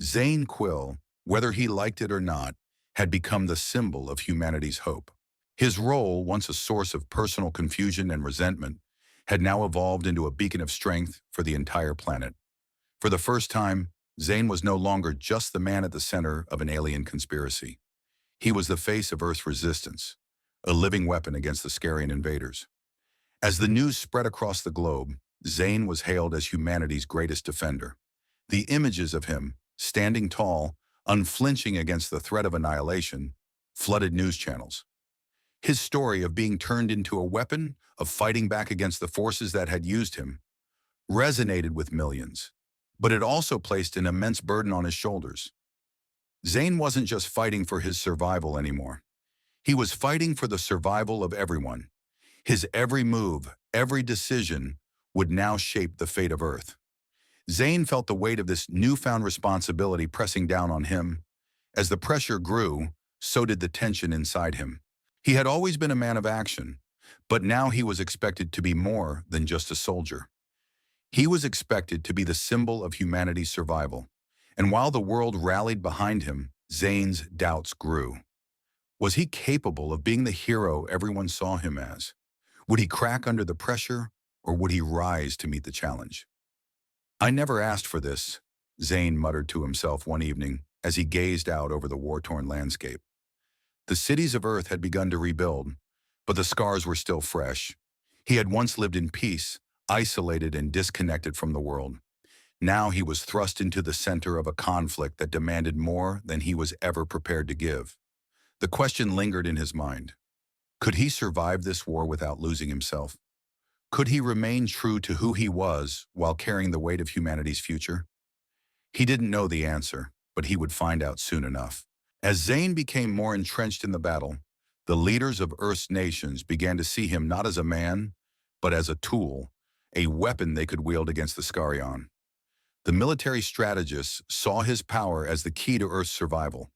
Zane Quill, whether he liked it or not, had become the symbol of humanity's hope. His role, once a source of personal confusion and resentment, had now evolved into a beacon of strength for the entire planet. For the first time, Zane was no longer just the man at the center of an alien conspiracy. He was the face of Earth's resistance, a living weapon against the Skarion invaders. As the news spread across the globe, Zane was hailed as humanity's greatest defender. The images of him, standing tall, unflinching against the threat of annihilation, flooded news channels. His story of being turned into a weapon, of fighting back against the forces that had used him, resonated with millions. But it also placed an immense burden on his shoulders. Zane wasn't just fighting for his survival anymore. He was fighting for the survival of everyone. His every move, every decision, would now shape the fate of Earth. Zane felt the weight of this newfound responsibility pressing down on him. As the pressure grew, so did the tension inside him. He had always been a man of action, but now he was expected to be more than just a soldier. He was expected to be the symbol of humanity's survival. And while the world rallied behind him, Zane's doubts grew. Was he capable of being the hero everyone saw him as? Would he crack under the pressure, or would he rise to meet the challenge? "I never asked for this," Zane muttered to himself one evening as he gazed out over the war-torn landscape. The cities of Earth had begun to rebuild, but the scars were still fresh. He had once lived in peace, isolated and disconnected from the world. Now he was thrust into the center of a conflict that demanded more than he was ever prepared to give. The question lingered in his mind. Could he survive this war without losing himself? Could he remain true to who he was while carrying the weight of humanity's future? He didn't know the answer, but he would find out soon enough. As Zane became more entrenched in the battle, the leaders of Earth's nations began to see him not as a man, but as a tool, a weapon they could wield against the Skarion. The military strategists saw his power as the key to Earth's survival.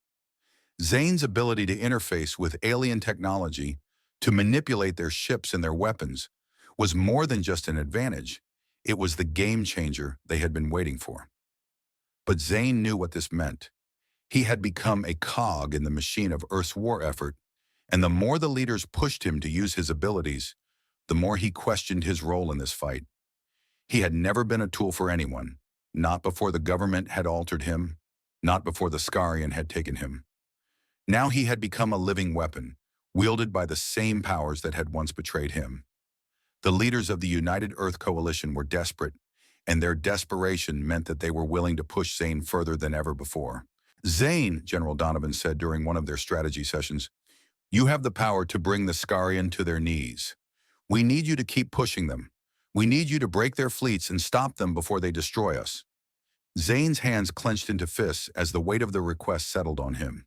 Zane's ability to interface with alien technology, to manipulate their ships and their weapons, was more than just an advantage. It was the game changer they had been waiting for. But Zane knew what this meant. He had become a cog in the machine of Earth's war effort, and the more the leaders pushed him to use his abilities, the more he questioned his role in this fight. He had never been a tool for anyone, not before the government had altered him, not before the Skarion had taken him. Now he had become a living weapon, wielded by the same powers that had once betrayed him. The leaders of the United Earth Coalition were desperate, and their desperation meant that they were willing to push Zane further than ever before. "Zane," General Donovan said during one of their strategy sessions, "you have the power to bring the Skarion to their knees. We need you to keep pushing them. We need you to break their fleets and stop them before they destroy us." Zane's hands clenched into fists as the weight of the request settled on him.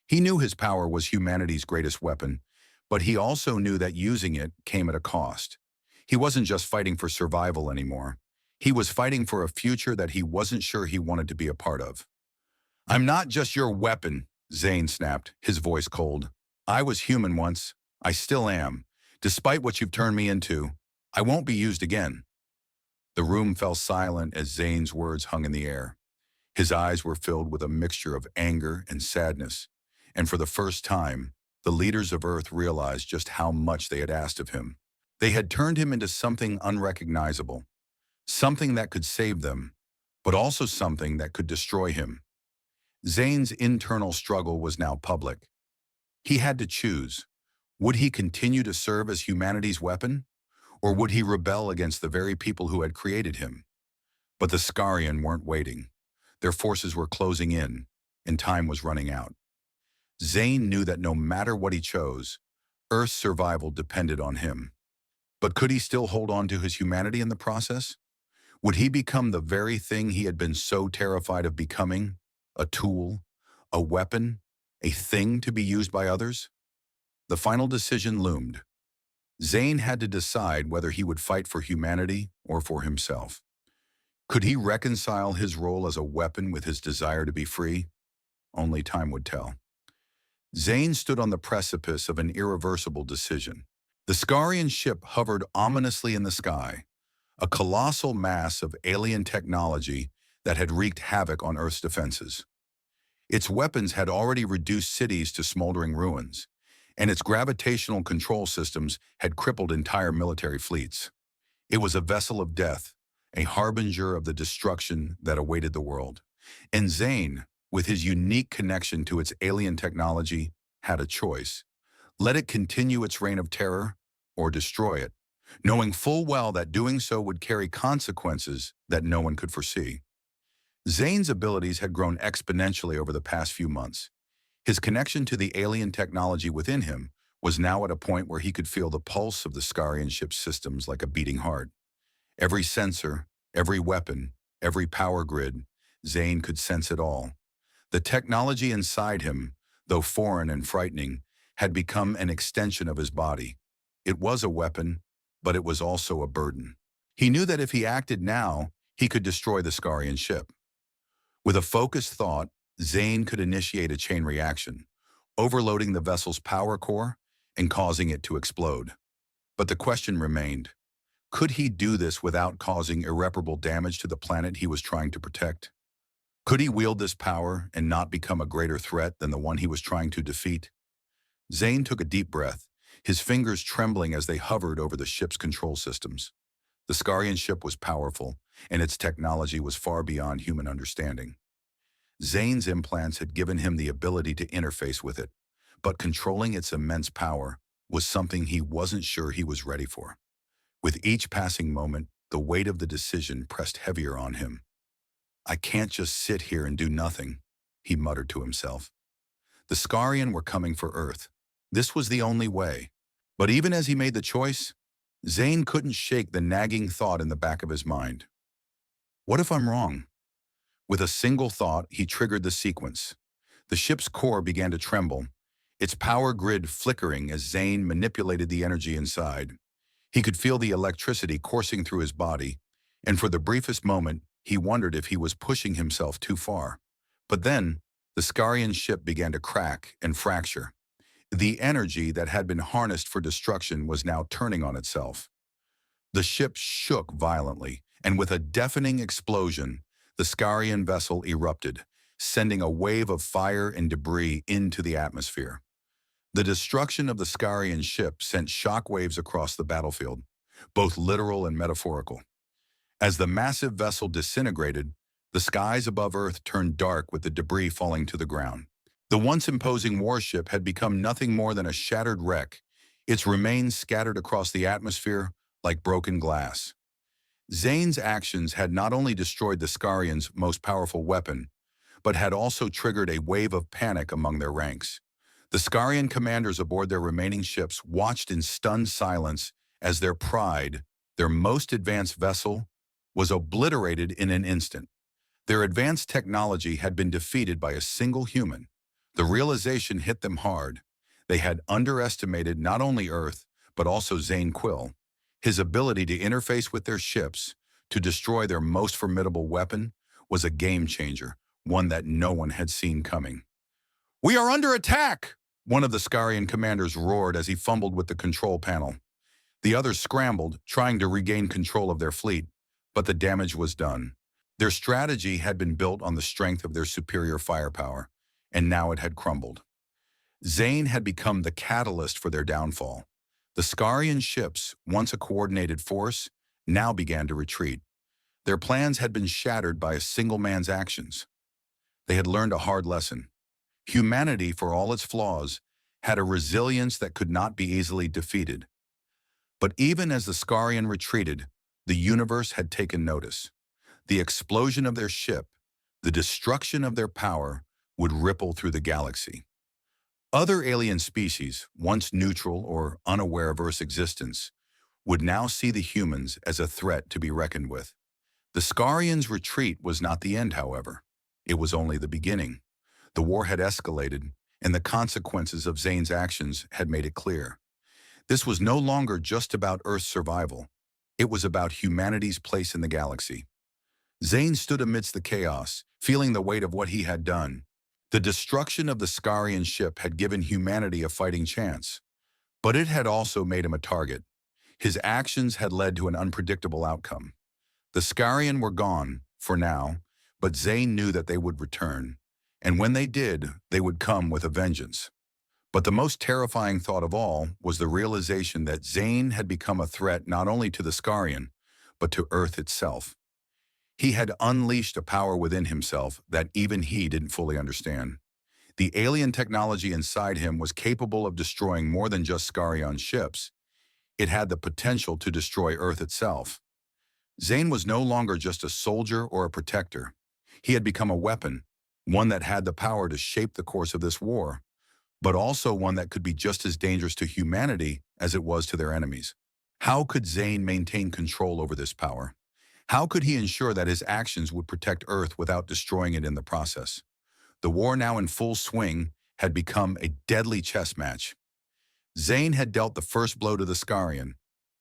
He knew his power was humanity's greatest weapon, but he also knew that using it came at a cost. He wasn't just fighting for survival anymore. He was fighting for a future that he wasn't sure he wanted to be a part of. "I'm not just your weapon," Zane snapped, his voice cold. "I was human once. I still am. Despite what you've turned me into, I won't be used again." The room fell silent as Zane's words hung in the air. His eyes were filled with a mixture of anger and sadness, and for the first time, the leaders of Earth realized just how much they had asked of him. They had turned him into something unrecognizable, something that could save them, but also something that could destroy him. Zane's internal struggle was now public. He had to choose. Would he continue to serve as humanity's weapon, or would he rebel against the very people who had created him? But the Skarion weren't waiting. Their forces were closing in, and time was running out. Zane knew that no matter what he chose, Earth's survival depended on him. But could he still hold on to his humanity in the process? Would he become the very thing he had been so terrified of becoming? A tool, a weapon, a thing to be used by others? The final decision loomed. Zane had to decide whether he would fight for humanity or for himself. Could he reconcile his role as a weapon with his desire to be free? Only time would tell. Zane stood on the precipice of an irreversible decision. The Skarion ship hovered ominously in the sky, a colossal mass of alien technology that had wreaked havoc on Earth's defenses. Its weapons had already reduced cities to smoldering ruins, and its gravitational control systems had crippled entire military fleets. It was a vessel of death, a harbinger of the destruction that awaited the world. And Zane, with his unique connection to its alien technology, had a choice: Let it continue its reign of terror or destroy it, knowing full well that doing so would carry consequences that no one could foresee. Zane's abilities had grown exponentially over the past few months. His connection to the alien technology within him was now at a point where he could feel the pulse of the Skarion ship's systems like a beating heart. Every sensor, every weapon, every power grid, Zane could sense it all. The technology inside him, though foreign and frightening, had become an extension of his body. It was a weapon, but it was also a burden. He knew that if he acted now, he could destroy the Skarion ship. With a focused thought, Zane could initiate a chain reaction, overloading the vessel's power core and causing it to explode. But the question remained, could he do this without causing irreparable damage to the planet he was trying to protect? Could he wield this power and not become a greater threat than the one he was trying to defeat? Zane took a deep breath, his fingers trembling as they hovered over the ship's control systems. The Skarion ship was powerful, and its technology was far beyond human understanding. Zane's implants had given him the ability to interface with it, but controlling its immense power was something he wasn't sure he was ready for. With each passing moment, the weight of the decision pressed heavier on him. "I can't just sit here and do nothing," he muttered to himself. The Skarion were coming for Earth. This was the only way. But even as he made the choice, Zane couldn't shake the nagging thought in the back of his mind. What if I'm wrong? With a single thought, he triggered the sequence. The ship's core began to tremble, its power grid flickering as Zane manipulated the energy inside. He could feel the electricity coursing through his body, and for the briefest moment, he wondered if he was pushing himself too far. But then, the Skarion ship began to crack and fracture. The energy that had been harnessed for destruction was now turning on itself. The ship shook violently, and with a deafening explosion, the Skarion vessel erupted, sending a wave of fire and debris into the atmosphere. The destruction of the Skarion ship sent shockwaves across the battlefield, both literal and metaphorical. As the massive vessel disintegrated, the skies above Earth turned dark with the debris falling to the ground. The once imposing warship had become nothing more than a shattered wreck, its remains scattered across the atmosphere like broken glass. Zane's actions had not only destroyed the Skarion's most powerful weapon, but had also triggered a wave of panic among their ranks. The Skarion commanders aboard their remaining ships watched in stunned silence as their pride, their most advanced vessel, was obliterated in an instant. Their advanced technology had been defeated by a single human. The realization hit them hard. They had underestimated not only Earth, but also Zane Quill. His ability to interface with their ships, to destroy their most formidable weapon, was a game changer, one that no one had seen coming. "We are under attack!" One of the Skarion commanders roared as he fumbled with the control panel. The others scrambled, trying to regain control of their fleet, but the damage was done. Their strategy had been built on the strength of their superior firepower, and now it had crumbled. Zane had become the catalyst for their downfall. The Skarion ships, once a coordinated force, now began to retreat. Their plans had been shattered by a single man's actions. They had learned a hard lesson. Humanity, for all its flaws, had a resilience that could not be easily defeated. But even as the Skarion retreated, the universe had taken notice. The explosion of their ship, the destruction of their power, would ripple through the galaxy. Other alien species, once neutral or unaware of Earth's existence, would now see the humans as a threat to be reckoned with. The Skarion's retreat was not the end, however. It was only the beginning. The war had escalated, and the consequences of Zane's actions had made it clear. This was no longer just about Earth's survival. It was about humanity's place in the galaxy. Zane stood amidst the chaos, feeling the weight of what he had done. The destruction of the Skarion ship had given humanity a fighting chance, but it had also made him a target. His actions had led to an unpredictable outcome. The Skarion were gone, for now, but Zane knew that they would return, and when they did, they would come with a vengeance. But the most terrifying thought of all was the realization that Zane had become a threat not only to the Skarion, but to Earth itself. He had unleashed a power within himself that even he didn't fully understand. The alien technology inside him was capable of destroying more than just Skarion's ships. It had the potential to destroy Earth itself. Zane was no longer just a soldier or a protector. He had become a weapon, one that had the power to shape the course of this war, but also one that could be just as dangerous to humanity as it was to their enemies. How could Zane maintain control over this power? How could he ensure that his actions would protect Earth without destroying it in the process? The war, now in full swing, had become a deadly chess match. Zane had dealt the first blow to the Skarion,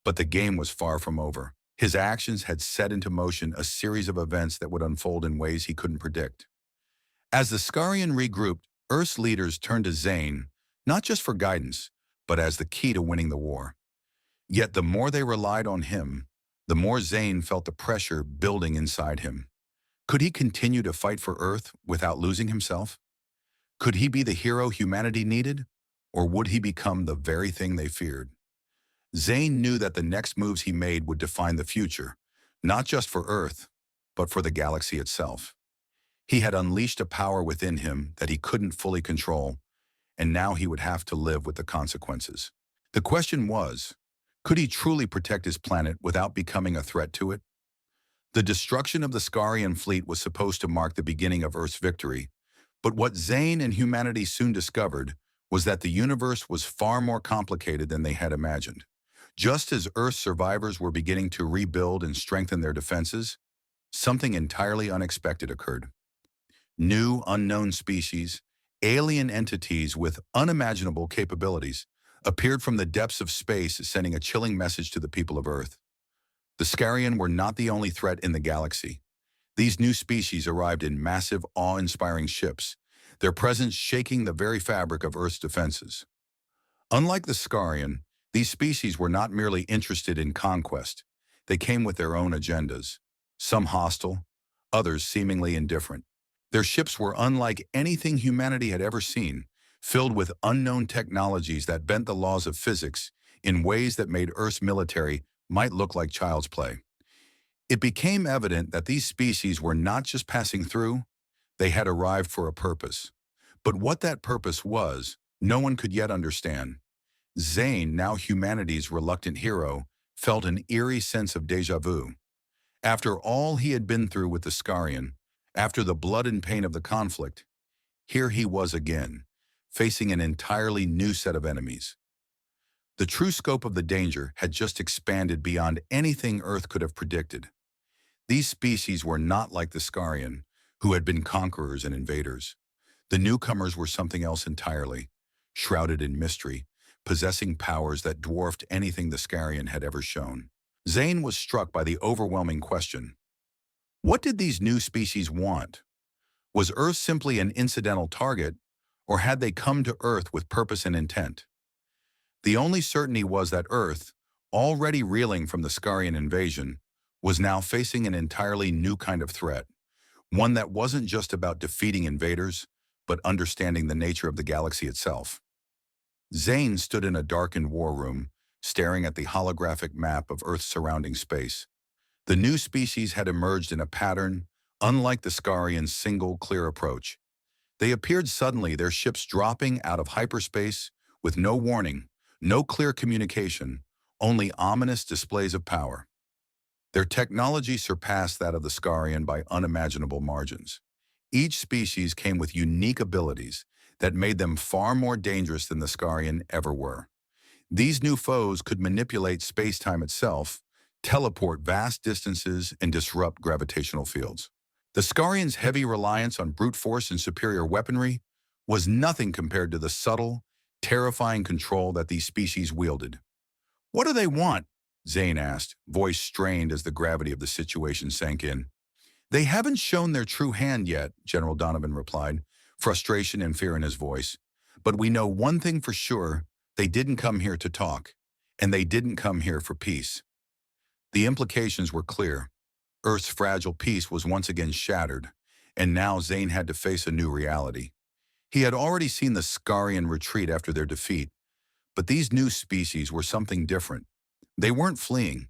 but the game was far from over. His actions had set into motion a series of events that would unfold in ways he couldn't predict. As the Skarion regrouped, Earth's leaders turned to Zane, not just for guidance, but as the key to winning the war. Yet the more they relied on him, the more Zane felt the pressure building inside him. Could he continue to fight for Earth without losing himself? Could he be the hero humanity needed, or would he become the very thing they feared? Zane knew that the next moves he made would define the future, not just for Earth, but for the galaxy itself. He had unleashed a power within him that he couldn't fully control, and now he would have to live with the consequences. The question was, could he truly protect his planet without becoming a threat to it? The destruction of the Skarion fleet was supposed to mark the beginning of Earth's victory, but what Zane and humanity soon discovered was that the universe was far more complicated than they had imagined. Just as Earth's survivors were beginning to rebuild and strengthen their defenses, something entirely unexpected occurred. New, unknown species, alien entities with unimaginable capabilities, appeared from the depths of space, sending a chilling message to the people of Earth. The Skarion were not the only threat in the galaxy. These new species arrived in massive, awe-inspiring ships, their presence shaking the very fabric of Earth's defenses. Unlike the Skarion, these species were not merely interested in conquest. They came with their own agendas, some hostile, others seemingly indifferent. Their ships were unlike anything humanity had ever seen, filled with unknown technologies that bent the laws of physics in ways that made Earth's military might look like child's play. It became evident that these species were not just passing through, they had arrived for a purpose. But what that purpose was, no one could yet understand. Zane, now humanity's reluctant hero, felt an eerie sense of déjà vu. After all he had been through with the Skarion, after the blood and pain of the conflict, here he was again, facing an entirely new set of enemies. The true scope of the danger had just expanded beyond anything Earth could have predicted. These species were not like the Skarion, who had been conquerors and invaders. The newcomers were something else entirely, shrouded in mystery, possessing powers that dwarfed anything the Skarion had ever shown. Zane was struck by the overwhelming question. What did these new species want? Was Earth simply an incidental target, or had they come to Earth with purpose and intent? The only certainty was that Earth, already reeling from the Skarion invasion, was now facing an entirely new kind of threat, one that wasn't just about defeating invaders, but understanding the nature of the galaxy itself. Zane stood in a darkened war room, staring at the holographic map of Earth's surrounding space. The new species had emerged in a pattern, unlike the Skarion's single, clear approach. They appeared suddenly, their ships dropping out of hyperspace with no warning, no clear communication, only ominous displays of power. Their technology surpassed that of the Skarion by unimaginable margins. Each species came with unique abilities that made them far more dangerous than the Skarion ever were. These new foes could manipulate space-time itself, teleport vast distances, and disrupt gravitational fields. The Skarion's heavy reliance on brute force and superior weaponry was nothing compared to the subtle, terrifying control that these species wielded. "What do they want?" Zane asked, voice strained as the gravity of the situation sank in. "They haven't shown their true hand yet," General Donovan replied, frustration and fear in his voice. "But we know one thing for sure, they didn't come here to talk, and they didn't come here for peace." The implications were clear. Earth's fragile peace was once again shattered, and now Zane had to face a new reality. He had already seen the Skarion retreat after their defeat, but these new species were something different. They weren't fleeing.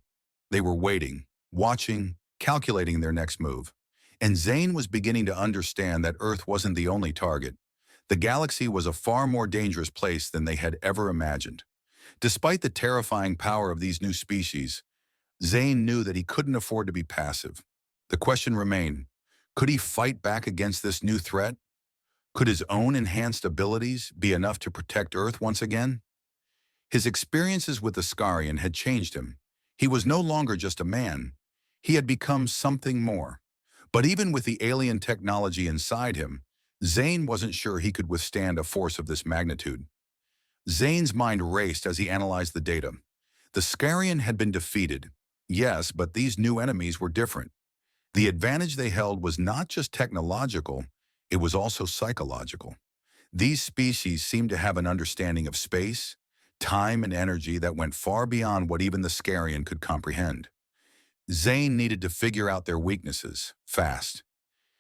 They were waiting, watching, calculating their next move. And Zane was beginning to understand that Earth wasn't the only target. The galaxy was a far more dangerous place than they had ever imagined. Despite the terrifying power of these new species, Zane knew that he couldn't afford to be passive. The question remained, could he fight back against this new threat? Could his own enhanced abilities be enough to protect Earth once again? His experiences with the Skarion had changed him. He was no longer just a man. He had become something more. But even with the alien technology inside him, Zane wasn't sure he could withstand a force of this magnitude. Zane's mind raced as he analyzed the data. The Skarion had been defeated. Yes, but these new enemies were different. The advantage they held was not just technological, it was also psychological. These species seemed to have an understanding of space, time, and energy that went far beyond what even the Skarion could comprehend. Zane needed to figure out their weaknesses, fast.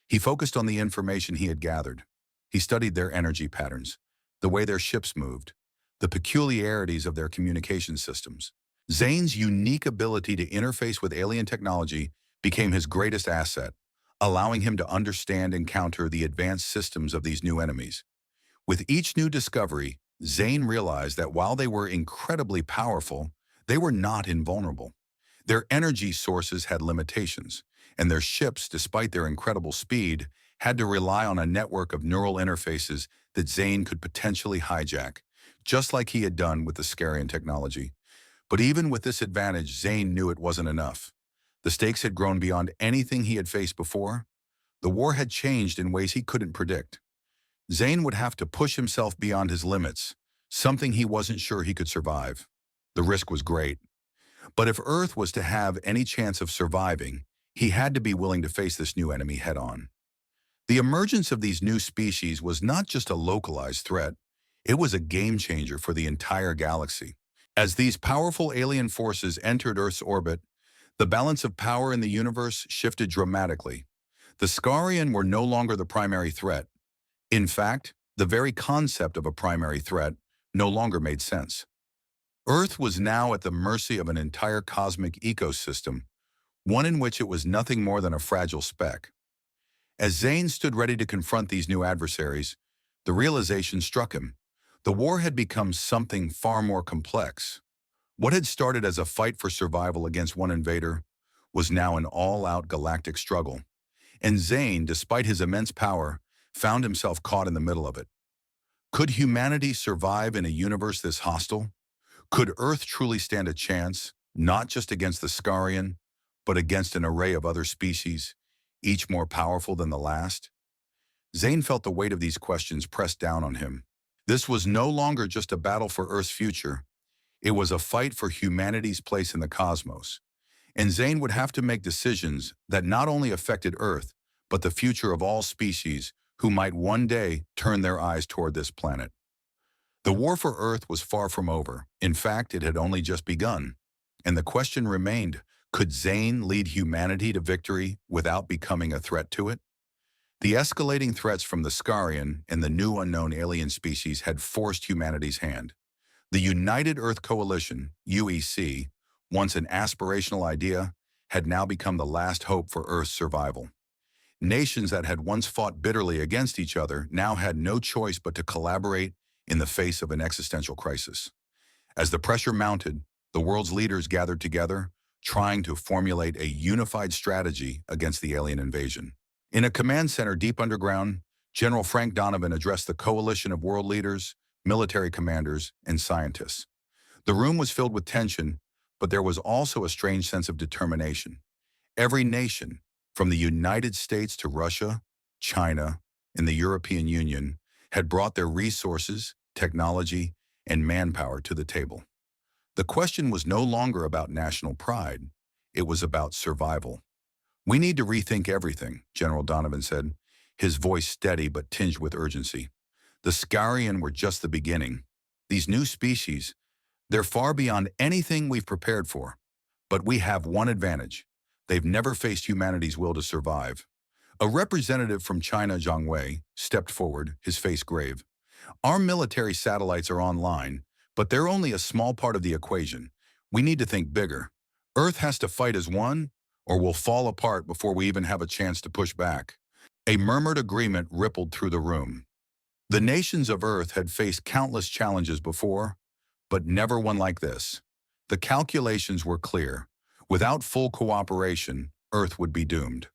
He focused on the information he had gathered. He studied their energy patterns, the way their ships moved, the peculiarities of their communication systems. Zane's unique ability to interface with alien technology became his greatest asset, allowing him to understand and counter the advanced systems of these new enemies. With each new discovery, Zane realized that while they were incredibly powerful, they were not invulnerable. Their energy sources had limitations, and their ships, despite their incredible speed, had to rely on a network of neural interfaces that Zane could potentially hijack, just like he had done with the Skarion technology. But even with this advantage, Zane knew it wasn't enough. The stakes had grown beyond anything he had faced before. The war had changed in ways he couldn't predict. Zane would have to push himself beyond his limits, something he wasn't sure he could survive. The risk was great. But if Earth was to have any chance of surviving, he had to be willing to face this new enemy head-on. The emergence of these new species was not just a localized threat, it was a game-changer for the entire galaxy. As these powerful alien forces entered Earth's orbit, the balance of power in the universe shifted dramatically. The Skarion were no longer the primary threat. In fact, the very concept of a primary threat no longer made sense. Earth was now at the mercy of an entire cosmic ecosystem, one in which it was nothing more than a fragile speck. As Zane stood ready to confront these new adversaries, the realization struck him. The war had become something far more complex. What had started as a fight for survival against one invader was now an all-out galactic struggle. And Zane, despite his immense power, found himself caught in the middle of it. Could humanity survive in a universe this hostile? Could Earth truly stand a chance, not just against the Skarion, but against an array of other species, each more powerful than the last? Zane felt the weight of these questions pressed down on him. This was no longer just a battle for Earth's future. It was a fight for humanity's place in the cosmos. And Zane would have to make decisions that not only affected Earth, but the future of all species who might one day turn their eyes toward this planet. The war for Earth was far from over. In fact, it had only just begun. And the question remained, could Zane lead humanity to victory without becoming a threat to it? The escalating threats from the Skarion and the new unknown alien species had forced humanity's hand. The United Earth Coalition, UEC, once an aspirational idea, had now become the last hope for Earth's survival. Nations that had once fought bitterly against each other now had no choice but to collaborate in the face of an existential crisis. As the pressure mounted, the world's leaders gathered together, trying to formulate a unified strategy against the alien invasion. In a command center deep underground, General Frank Donovan addressed the coalition of world leaders, military commanders, and scientists. The room was filled with tension, but there was also a strange sense of determination. Every nation, from the United States to Russia, China, and the European Union, had brought their resources, technology, and manpower to the table. The question was no longer about national pride. It was about survival. "We need to rethink everything," General Donovan said, his voice steady but tinged with urgency. The Skarion were just the beginning. These new species, they're far beyond anything we've prepared for. But we have one advantage. They've never faced humanity's will to survive. A representative from China, Zhang Wei, stepped forward, his face grave. "Our military satellites are online, but they're only a small part of the equation. We need to think bigger. Earth has to fight as one, or we'll fall apart before we even have a chance to push back." A murmured agreement rippled through the room. The nations of Earth had faced countless challenges before, but never one like this. The calculations were clear. Without full cooperation, Earth would be doomed.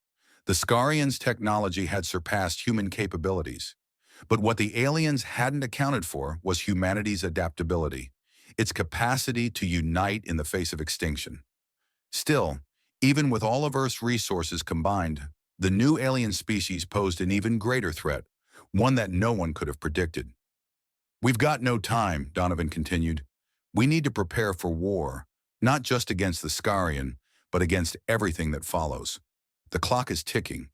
The Skarions' technology had surpassed human capabilities. But what the aliens hadn't accounted for was humanity's adaptability, its capacity to unite in the face of extinction. Still, even with all of Earth's resources combined, the new alien species posed an even greater threat, one that no one could have predicted. "We've got no time," Donovan continued. "We need to prepare for war, not just against the Skarion, but against everything that follows. The clock is ticking,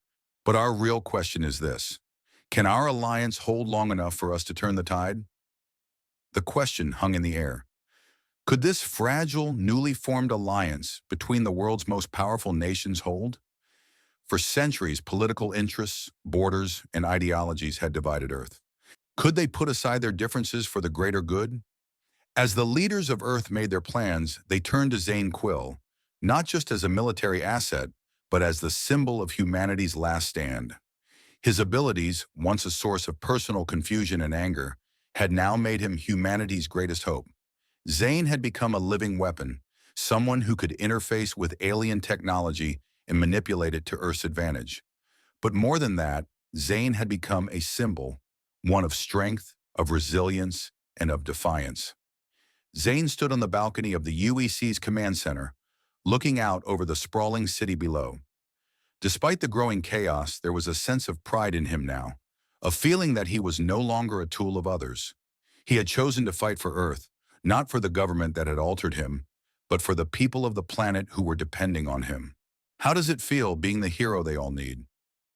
but our real question is this: can our alliance hold long enough for us to turn the tide?" The question hung in the air. Could this fragile, newly formed alliance between the world's most powerful nations hold? For centuries, political interests, borders, and ideologies had divided Earth. Could they put aside their differences for the greater good? As the leaders of Earth made their plans, they turned to Zane Quill, not just as a military asset, but as the symbol of humanity's last stand. His abilities, once a source of personal confusion and anger, had now made him humanity's greatest hope. Zane had become a living weapon, someone who could interface with alien technology and manipulate it to Earth's advantage. But more than that, Zane had become a symbol, one of strength, of resilience, and of defiance. Zane stood on the balcony of the UEC's command center, looking out over the sprawling city below. Despite the growing chaos, there was a sense of pride in him now, a feeling that he was no longer a tool of others. He had chosen to fight for Earth, not for the government that had altered him, but for the people of the planet who were depending on him. "How does it feel being the hero they all need?"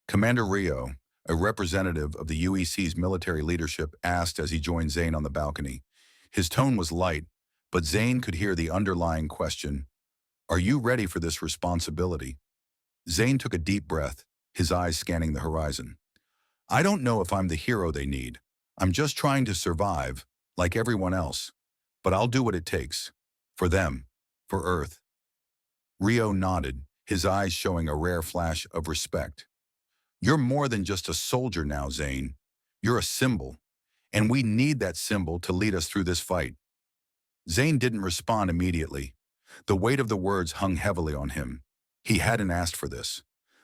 Commander Rio, a representative of the UEC's military leadership, asked as he joined Zane on the balcony. His tone was light, but Zane could hear the underlying question: "Are you ready for this responsibility?" Zane took a deep breath, his eyes scanning the horizon. "I don't know if I'm the hero they need. I'm just trying to survive, like everyone else. But I'll do what it takes. For them. For Earth." Rio nodded, his eyes showing a rare flash of respect. "You're more than just a soldier now, Zane. You're a symbol, and we need that symbol to lead us through this fight." Zane didn't respond immediately. The weight of the words hung heavily on him. He hadn't asked for this.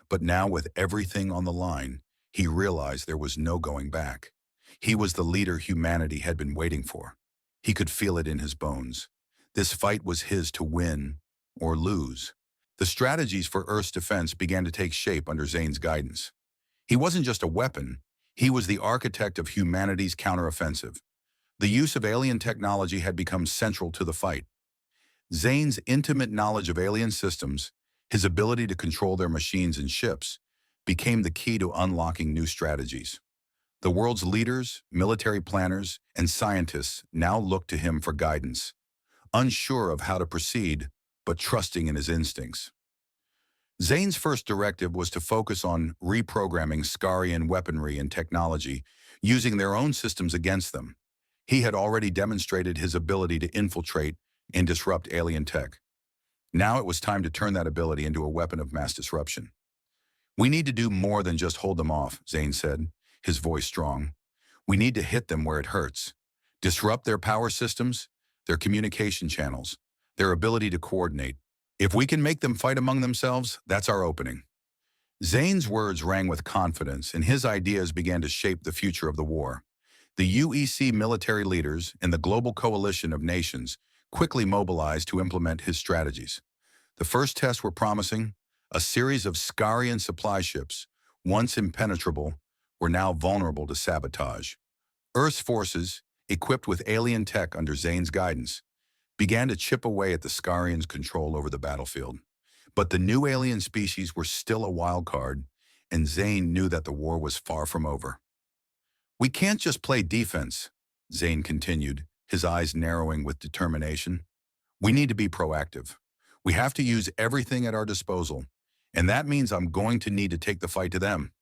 But now, with everything on the line, he realized there was no going back. He was the leader humanity had been waiting for. He could feel it in his bones. This fight was his to win or lose. The strategies for Earth's defense began to take shape under Zane's guidance. He wasn't just a weapon, he was the architect of humanity's counteroffensive. The use of alien technology had become central to the fight. Zane's intimate knowledge of alien systems, his ability to control their machines and ships, became the key to unlocking new strategies. The world's leaders, military planners, and scientists now looked to him for guidance, unsure of how to proceed, but trusting in his instincts. Zane's first directive was to focus on reprogramming Skarion weaponry and technology, using their own systems against them. He had already demonstrated his ability to infiltrate and disrupt alien tech. Now it was time to turn that ability into a weapon of mass disruption. "We need to do more than just hold them off," Zane said, his voice strong. "We need to hit them where it hurts. Disrupt their power systems, their communication channels, their ability to coordinate. If we can make them fight among themselves, that's our opening." Zane's words rang with confidence, and his ideas began to shape the future of the war. The UEC military leaders and the global coalition of nations quickly mobilized to implement his strategies. The first tests were promising. A series of Skarion supply ships, once impenetrable, were now vulnerable to sabotage. Earth's forces, equipped with alien tech under Zane's guidance, began to chip away at the Skarion's control over the battlefield. But the new alien species were still a wild card, and Zane knew that the war was far from over. "We can't just play defense," Zane continued, his eyes narrowing with determination. "We need to be proactive. We have to use everything at our disposal, and that means I'm going to need to take the fight to them."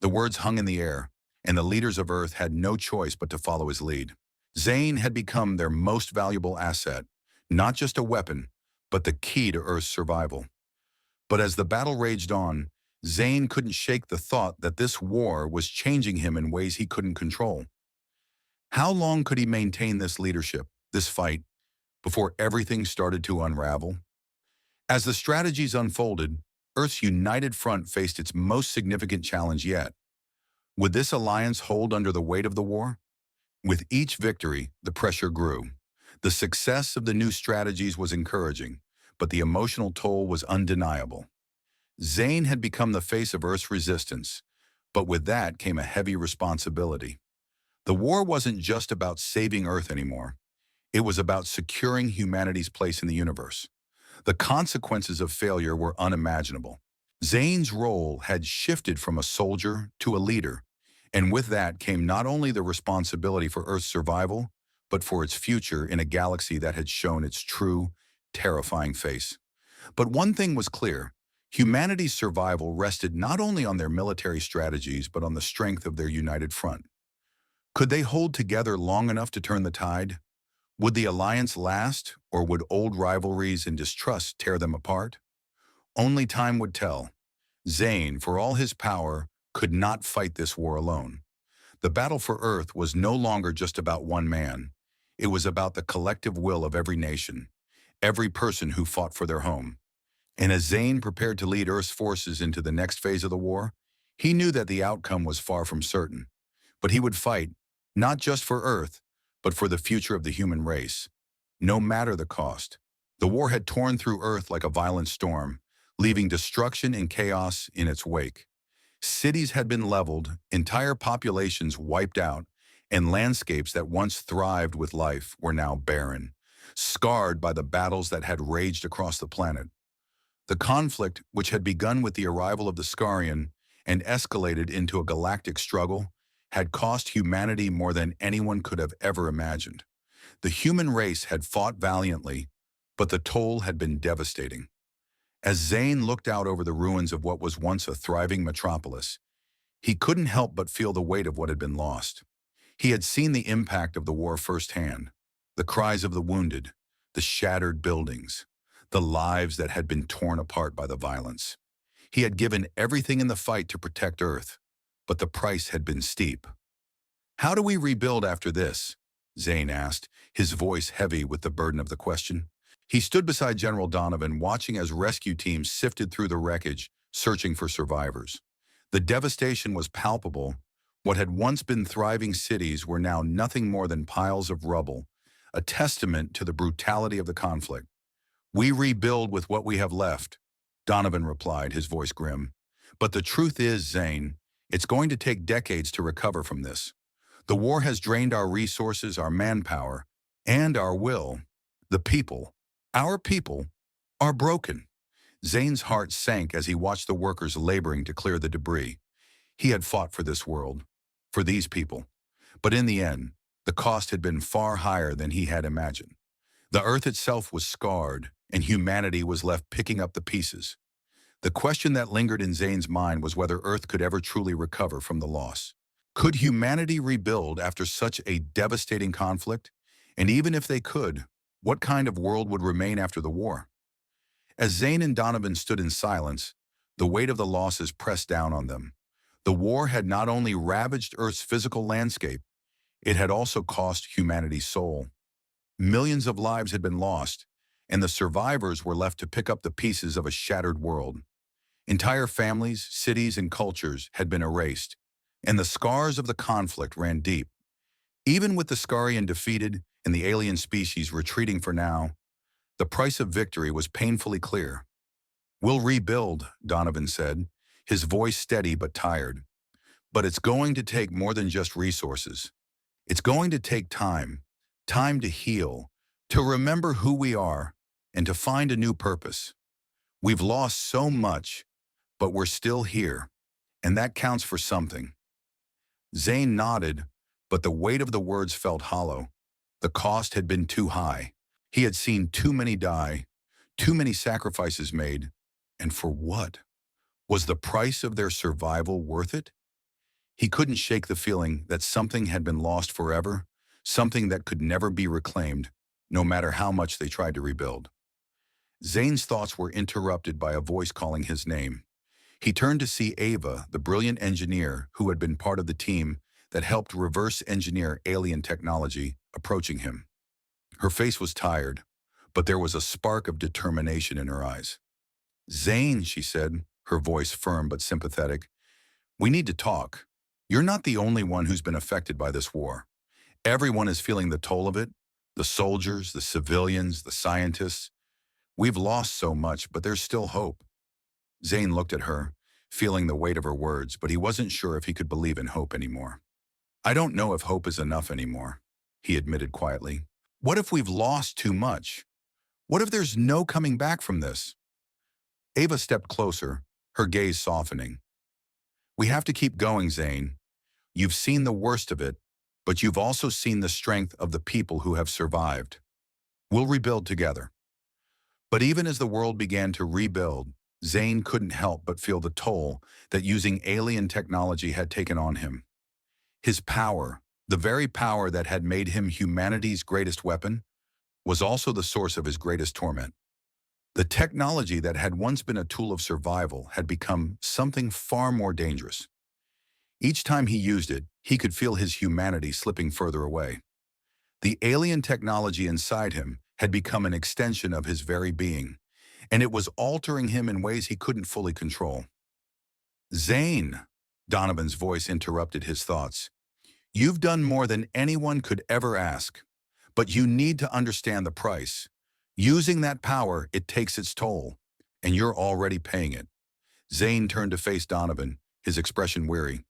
The words hung in the air, and the leaders of Earth had no choice but to follow his lead. Zane had become their most valuable asset, not just a weapon, but the key to Earth's survival. But as the battle raged on, Zane couldn't shake the thought that this war was changing him in ways he couldn't control. How long could he maintain this leadership, this fight, before everything started to unravel? As the strategies unfolded, Earth's united front faced its most significant challenge yet. Would this alliance hold under the weight of the war? With each victory, the pressure grew. The success of the new strategies was encouraging, but the emotional toll was undeniable. Zane had become the face of Earth's resistance, but with that came a heavy responsibility. The war wasn't just about saving Earth anymore. It was about securing humanity's place in the universe. The consequences of failure were unimaginable. Zane's role had shifted from a soldier to a leader, and with that came not only the responsibility for Earth's survival, but for its future in a galaxy that had shown its true, terrifying face. But one thing was clear: humanity's survival rested not only on their military strategies, but on the strength of their united front. Could they hold together long enough to turn the tide? Would the alliance last, or would old rivalries and distrust tear them apart? Only time would tell. Zane, for all his power, could not fight this war alone. The battle for Earth was no longer just about one man. It was about the collective will of every nation, every person who fought for their home. And as Zane prepared to lead Earth's forces into the next phase of the war, he knew that the outcome was far from certain. But he would fight, not just for Earth, but for the future of the human race, no matter the cost. The war had torn through Earth like a violent storm, leaving destruction and chaos in its wake. Cities had been leveled, entire populations wiped out, and landscapes that once thrived with life were now barren, scarred by the battles that had raged across the planet. The conflict, which had begun with the arrival of the Skarion and escalated into a galactic struggle, had cost humanity more than anyone could have ever imagined. The human race had fought valiantly, but the toll had been devastating. As Zane looked out over the ruins of what was once a thriving metropolis, he couldn't help but feel the weight of what had been lost. He had seen the impact of the war firsthand: the cries of the wounded, the shattered buildings, the lives that had been torn apart by the violence. He had given everything in the fight to protect Earth, but the price had been steep. "How do we rebuild after this?" Zane asked, his voice heavy with the burden of the question. He stood beside General Donovan, watching as rescue teams sifted through the wreckage, searching for survivors. The devastation was palpable. What had once been thriving cities were now nothing more than piles of rubble, a testament to the brutality of the conflict. "We rebuild with what we have left," Donovan replied, his voice grim. "But the truth is, Zane, it's going to take decades to recover from this. The war has drained our resources, our manpower, and our will. The people, our people, are broken." Zane's heart sank as he watched the workers laboring to clear the debris. He had fought for this world, for these people. But in the end, the cost had been far higher than he had imagined. The Earth itself was scarred, and humanity was left picking up the pieces. The question that lingered in Zane's mind was whether Earth could ever truly recover from the loss. Could humanity rebuild after such a devastating conflict? And even if they could, what kind of world would remain after the war? As Zane and Donovan stood in silence, the weight of the losses pressed down on them. The war had not only ravaged Earth's physical landscape, it had also cost humanity's soul. Millions of lives had been lost, and the survivors were left to pick up the pieces of a shattered world. Entire families, cities, and cultures had been erased, and the scars of the conflict ran deep. Even with the Skarion defeated and the alien species retreating for now, the price of victory was painfully clear. "We'll rebuild," Donovan said, his voice steady but tired. "But it's going to take more than just resources. It's going to take time, time to heal, to remember who we are, and to find a new purpose. We've lost so much, but we're still here, and that counts for something." Zane nodded, but the weight of the words felt hollow. The cost had been too high. He had seen too many die, too many sacrifices made, and for what? Was the price of their survival worth it? He couldn't shake the feeling that something had been lost forever, something that could never be reclaimed, no matter how much they tried to rebuild. Zane's thoughts were interrupted by a voice calling his name. He turned to see Ava, the brilliant engineer who had been part of the team that helped reverse engineer alien technology approaching him. Her face was tired, but there was a spark of determination in her eyes. "Zane," she said, her voice firm but sympathetic, "we need to talk. You're not the only one who's been affected by this war. Everyone is feeling the toll of it. The soldiers, the civilians, the scientists. We've lost so much, but there's still hope." Zane looked at her, feeling the weight of her words, but he wasn't sure if he could believe in hope anymore. "I don't know if hope is enough anymore," he admitted quietly. "What if we've lost too much? What if there's no coming back from this?" Ava stepped closer, her gaze softening. "We have to keep going, Zane. You've seen the worst of it, but you've also seen the strength of the people who have survived. We'll rebuild together." But even as the world began to rebuild, Zane couldn't help but feel the toll that using alien technology had taken on him. His power, the very power that had made him humanity's greatest weapon, was also the source of his greatest torment. The technology that had once been a tool of survival had become something far more dangerous. Each time he used it, he could feel his humanity slipping further away. The alien technology inside him had become an extension of his very being, and it was altering him in ways he couldn't fully control. "Zane," Donovan's voice interrupted his thoughts, "you've done more than anyone could ever ask, but you need to understand the price. Using that power, it takes its toll, and you're already paying it." Zane turned to face Donovan, his expression weary.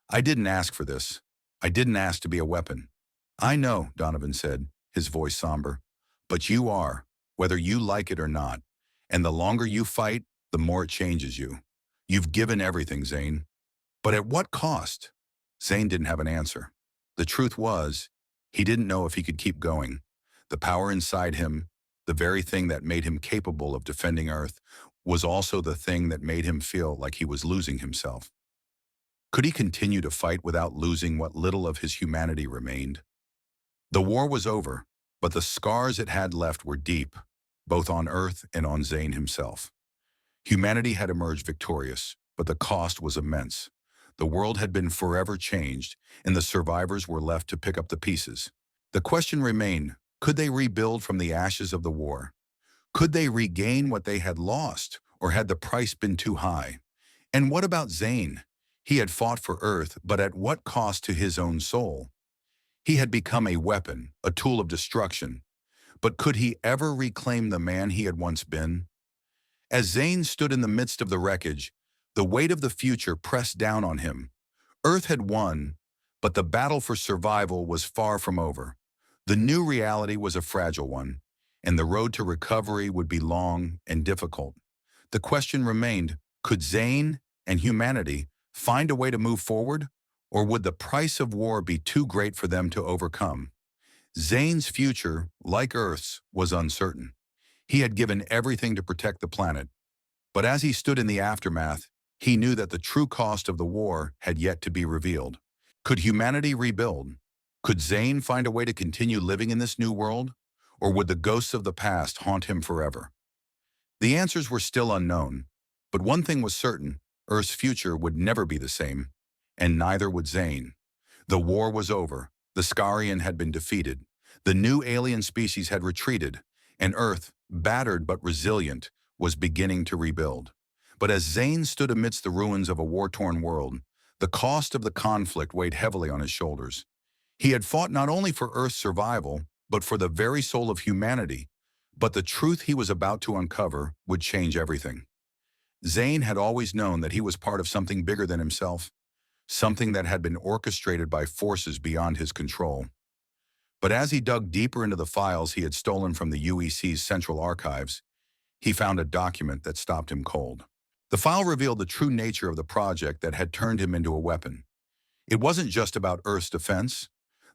"I didn't ask for this. I didn't ask to be a weapon." "I know," Donovan said, his voice somber, "but you are, whether you like it or not. And the longer you fight, the more it changes you. You've given everything, Zane. But at what cost?" Zane didn't have an answer. The truth was, he didn't know if he could keep going. The power inside him, the very thing that made him capable of defending Earth, was also the thing that made him feel like he was losing himself. Could he continue to fight without losing what little of his humanity remained? The war was over, but the scars it had left were deep, both on Earth and on Zane himself. Humanity had emerged victorious, but the cost was immense. The world had been forever changed, and the survivors were left to pick up the pieces. The question remained, could they rebuild from the ashes of the war? Could they regain what they had lost, or had the price been too high? And what about Zane? He had fought for Earth, but at what cost to his own soul? He had become a weapon, a tool of destruction. But could he ever reclaim the man he had once been? As Zane stood in the midst of the wreckage, the weight of the future pressed down on him. Earth had won, but the battle for survival was far from over. The new reality was a fragile one, and the road to recovery would be long and difficult. The question remained, could Zane and humanity find a way to move forward, or would the price of war be too great for them to overcome? Zane's future, like Earth's, was uncertain. He had given everything to protect the planet, but as he stood in the aftermath, he knew that the true cost of the war had yet to be revealed. Could humanity rebuild? Could Zane find a way to continue living in this new world, or would the ghosts of the past haunt him forever? The answers were still unknown, but one thing was certain: Earth's future would never be the same, and neither would Zane. The war was over, the Skarion had been defeated, the new alien species had retreated, and Earth, battered but resilient, was beginning to rebuild. But as Zane stood amidst the ruins of a war-torn world, the cost of the conflict weighed heavily on his shoulders. He had fought not only for Earth's survival, but for the very soul of humanity. But the truth he was about to uncover would change everything. Zane had always known that he was part of something bigger than himself, something that had been orchestrated by forces beyond his control. But as he dug deeper into the files he had stolen from the UEC's central archives, he found a document that stopped him cold. The file revealed the true nature of the project that had turned him into a weapon. It wasn't just about Earth's defense.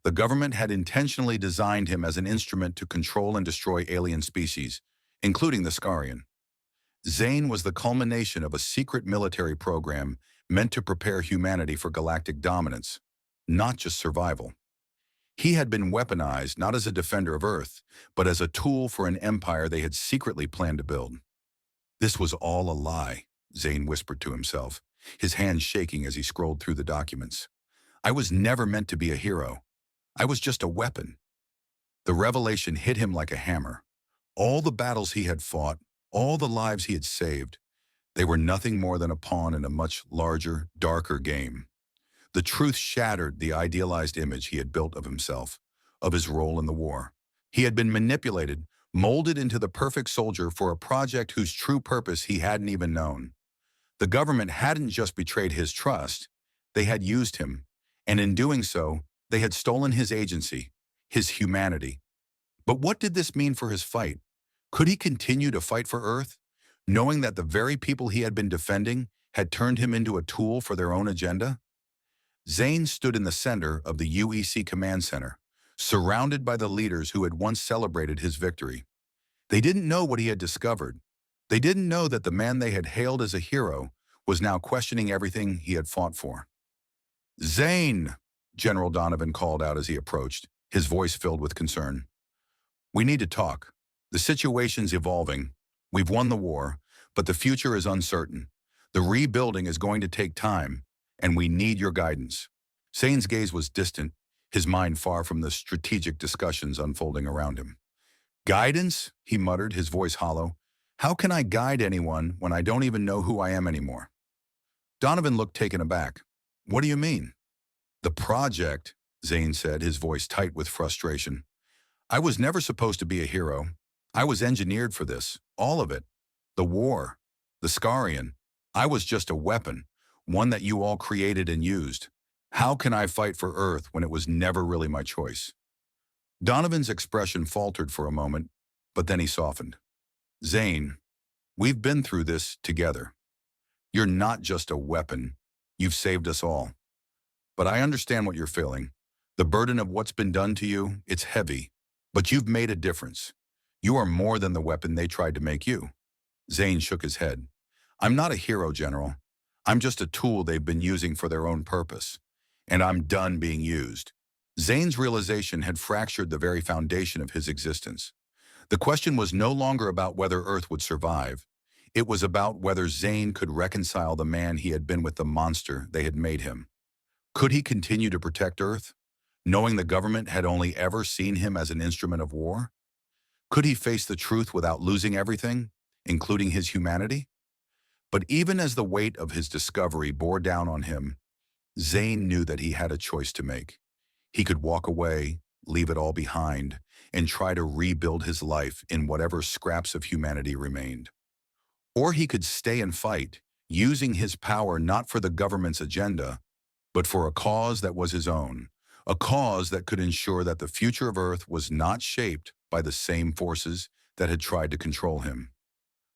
The government had intentionally designed him as an instrument to control and destroy alien species, including the Skarion. Zane was the culmination of a secret military program meant to prepare humanity for galactic dominance, not just survival. He had been weaponized not as a defender of Earth, but as a tool for an empire they had secretly planned to build. "This was all a lie," Zane whispered to himself, his hands shaking as he scrolled through the documents. I was never meant to be a hero. I was just a weapon. The revelation hit him like a hammer. All the battles he had fought, all the lives he had saved, they were nothing more than a pawn in a much larger, darker game. The truth shattered the idealized image he had built of himself, of his role in the war. He had been manipulated, molded into the perfect soldier for a project whose true purpose he hadn't even known. The government hadn't just betrayed his trust, they had used him, and in doing so, they had stolen his agency, his humanity. But what did this mean for his fight? Could he continue to fight for Earth, knowing that the very people he had been defending had turned him into a tool for their own agenda? Zane stood in the center of the UEC command center, surrounded by the leaders who had once celebrated his victory. They didn't know what he had discovered. They didn't know that the man they had hailed as a hero was now questioning everything he had fought for. "Zane," General Donovan called out as he approached, his voice filled with concern. "We need to talk. The situation's evolving. We've won the war, but the future is uncertain. The rebuilding is going to take time, and we need your guidance." Zane's gaze was distant, his mind far from the strategic discussions unfolding around him. "Guidance?" he muttered, his voice hollow. "How can I guide anyone when I don't even know who I am anymore?" Donovan looked taken aback. "What do you mean?" "The project," Zane said, his voice tight with frustration. "I was never supposed to be a hero. I was engineered for this, all of it. The war, the Skarion. I was just a weapon, one that you all created and used. How can I fight for Earth when it was never really my choice?" Donovan's expression faltered for a moment, but then he softened. "Zane, we've been through this together. You're not just a weapon. You've saved us all. But I understand what you're feeling. The burden of what's been done to you, it's heavy. But you've made a difference. You are more than the weapon they tried to make you." Zane shook his head. "I'm not a hero, General. I'm just a tool they've been using for their own purpose. And I'm done being used." Zane's realization had fractured the very foundation of his existence. The question was no longer about whether Earth would survive. It was about whether Zane could reconcile the man he had been with the monster they had made him. Could he continue to protect Earth, knowing the government had only ever seen him as an instrument of war? Could he face the truth without losing everything, including his humanity? But even as the weight of his discovery bore down on him, Zane knew that he had a choice to make. He could walk away, leave it all behind, and try to rebuild his life in whatever scraps of humanity remained. Or he could stay and fight, using his power not for the government's agenda, but for a cause that was his own, a cause that could ensure that the future of Earth was not shaped by the same forces that had tried to control him.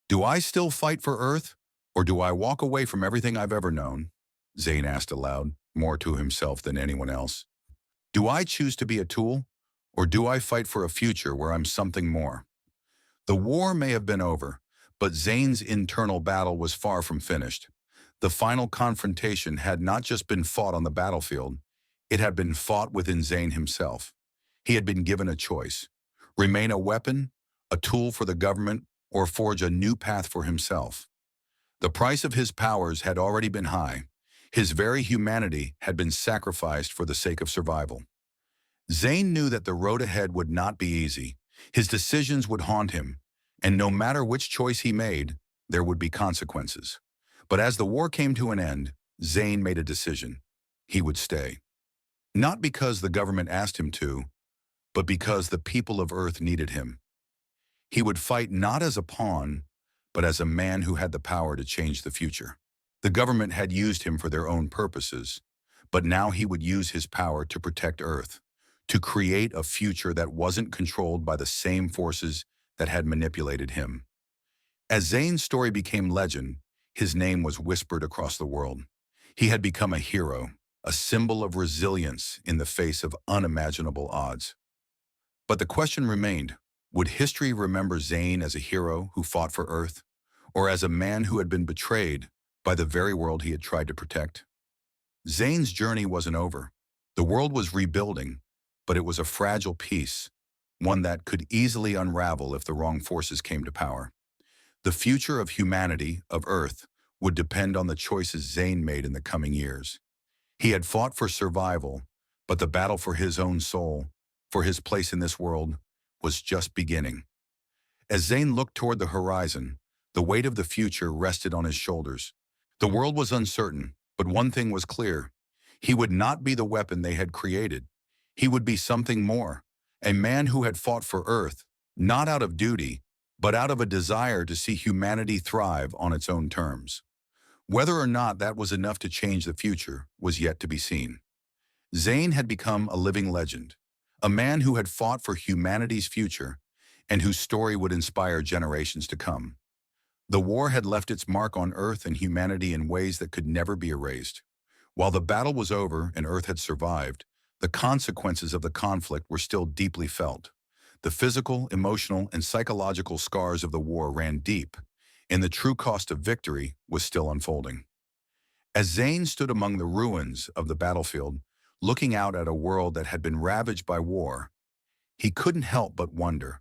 "Do I still fight for Earth, or do I walk away from everything I've ever known?" Zane asked aloud, more to himself than anyone else. "Do I choose to be a tool, or do I fight for a future where I'm something more?" The war may have been over, but Zane's internal battle was far from finished. The final confrontation had not just been fought on the battlefield, it had been fought within Zane himself. He had been given a choice: remain a weapon, a tool for the government, or forge a new path for himself. The price of his powers had already been high. His very humanity had been sacrificed for the sake of survival. Zane knew that the road ahead would not be easy. His decisions would haunt him, and no matter which choice he made, there would be consequences. But as the war came to an end, Zane made a decision. He would stay. Not because the government asked him to, but because the people of Earth needed him. He would fight not as a pawn, but as a man who had the power to change the future. The government had used him for their own purposes, but now he would use his power to protect Earth, to create a future that wasn't controlled by the same forces that had manipulated him. As Zane's story became legend, his name was whispered across the world. He had become a hero, a symbol of resilience in the face of unimaginable odds. But the question remained, would history remember Zane as a hero who fought for Earth, or as a man who had been betrayed by the very world he had tried to protect? Zane's journey wasn't over. The world was rebuilding, but it was a fragile piece, one that could easily unravel if the wrong forces came to power. The future of humanity, of Earth, would depend on the choices Zane made in the coming years. He had fought for survival, but the battle for his own soul, for his place in this world, was just beginning. As Zane looked toward the horizon, the weight of the future rested on his shoulders. The world was uncertain, but one thing was clear. He would not be the weapon they had created. He would be something more, a man who had fought for Earth, not out of duty, but out of a desire to see humanity thrive on its own terms. Whether or not that was enough to change the future was yet to be seen. Zane had become a living legend, a man who had fought for humanity's future and whose story would inspire generations to come. The war had left its mark on Earth and humanity in ways that could never be erased. While the battle was over and Earth had survived, the consequences of the conflict were still deeply felt. The physical, emotional, and psychological scars of the war ran deep, and the true cost of victory was still unfolding. As Zane stood among the ruins of the battlefield, looking out at a world that had been ravaged by war, he couldn't help but wonder,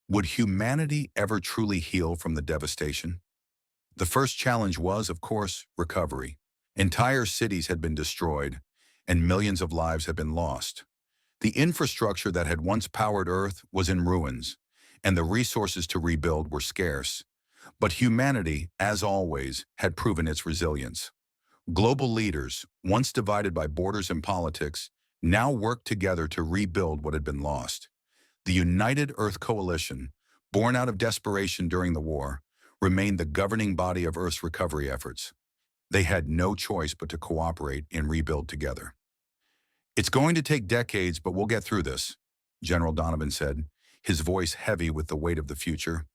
would humanity ever truly heal from the devastation? The first challenge was, of course, recovery. Entire cities had been destroyed, and millions of lives had been lost. The infrastructure that had once powered Earth was in ruins, and the resources to rebuild were scarce. But humanity, as always, had proven its resilience. Global leaders, once divided by borders and politics, now worked together to rebuild what had been lost. The United Earth Coalition, born out of desperation during the war, remained the governing body of Earth's recovery efforts. They had no choice but to cooperate and rebuild together. "It's going to take decades, but we'll get through this," General Donovan said, his voice heavy with the weight of the future.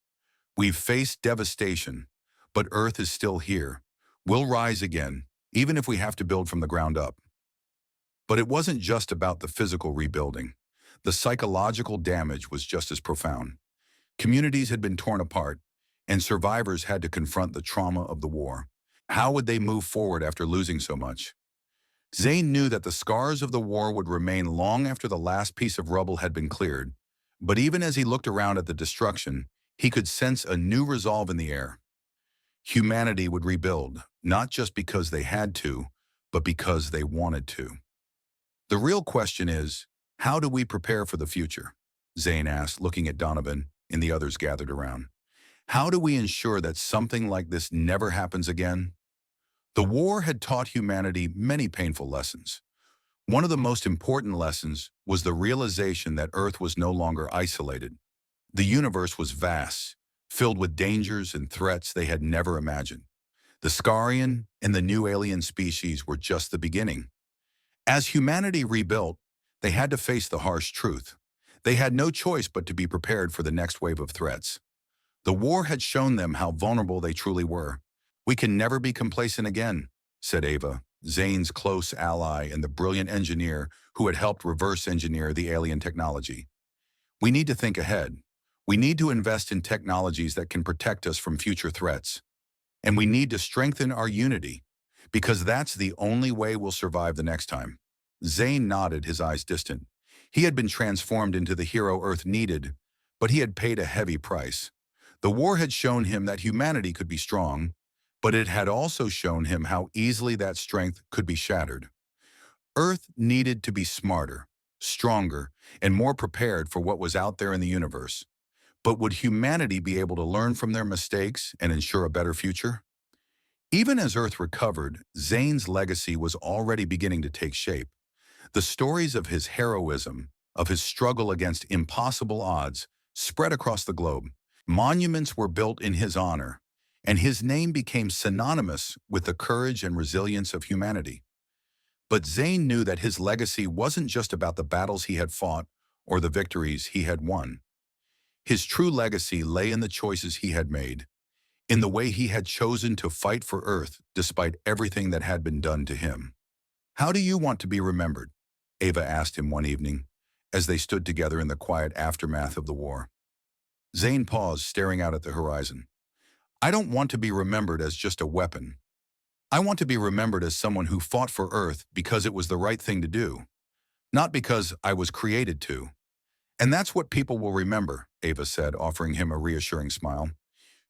"We've faced devastation, but Earth is still here. We'll rise again, even if we have to build from the ground up." But it wasn't just about the physical rebuilding. The psychological damage was just as profound. Communities had been torn apart, and survivors had to confront the trauma of the war. How would they move forward after losing so much? Zane knew that the scars of the war would remain long after the last piece of rubble had been cleared, but even as he looked around at the destruction, he could sense a new resolve in the air. Humanity would rebuild, not just because they had to, but because they wanted to. The real question is, how do we prepare for the future? Zane asked, looking at Donovan and the others gathered around. How do we ensure that something like this never happens again? The war had taught humanity many painful lessons. One of the most important lessons was the realization that Earth was no longer isolated. The universe was vast, filled with dangers and threats they had never imagined. The Skarion and the new alien species were just the beginning. As humanity rebuilt, they had to face the harsh truth. They had no choice but to be prepared for the next wave of threats. The war had shown them how vulnerable they truly were. "We can never be complacent again," said Ava, Zane's close ally and the brilliant engineer who had helped reverse engineer the alien technology. "We need to think ahead. We need to invest in technologies that can protect us from future threats. And we need to strengthen our unity, because that's the only way we'll survive the next time." Zane nodded, his eyes distant. He had been transformed into the hero Earth needed, but he had paid a heavy price. The war had shown him that humanity could be strong, but it had also shown him how easily that strength could be shattered. Earth needed to be smarter, stronger, and more prepared for what was out there in the universe. But would humanity be able to learn from their mistakes and ensure a better future? Even as Earth recovered, Zane's legacy was already beginning to take shape. The stories of his heroism, of his struggle against impossible odds, spread across the globe. Monuments were built in his honor, and his name became synonymous with the courage and resilience of humanity. But Zane knew that his legacy wasn't just about the battles he had fought or the victories he had won. His true legacy lay in the choices he had made, in the way he had chosen to fight for Earth despite everything that had been done to him. "How do you want to be remembered?" Ava asked him one evening, as they stood together in the quiet aftermath of the war. Zane paused, staring out at the horizon. "I don't want to be remembered as just a weapon. I want to be remembered as someone who fought for Earth because it was the right thing to do, not because I was created to." "And that's what people will remember," Ava said, offering him a reassuring smile.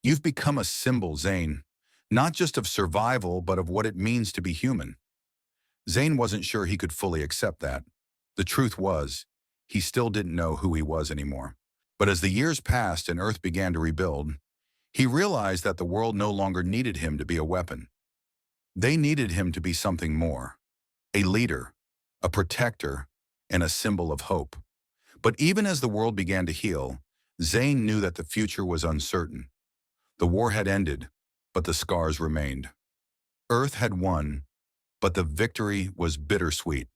"You've become a symbol, Zane, not just of survival, but of what it means to be human." Zane wasn't sure he could fully accept that. The truth was, he still didn't know who he was anymore. But as the years passed and Earth began to rebuild, he realized that the world no longer needed him to be a weapon. They needed him to be something more. A leader, a protector, and a symbol of hope. But even as the world began to heal, Zane knew that the future was uncertain. The war had ended, but the scars remained. Earth had won, but the victory was bittersweet.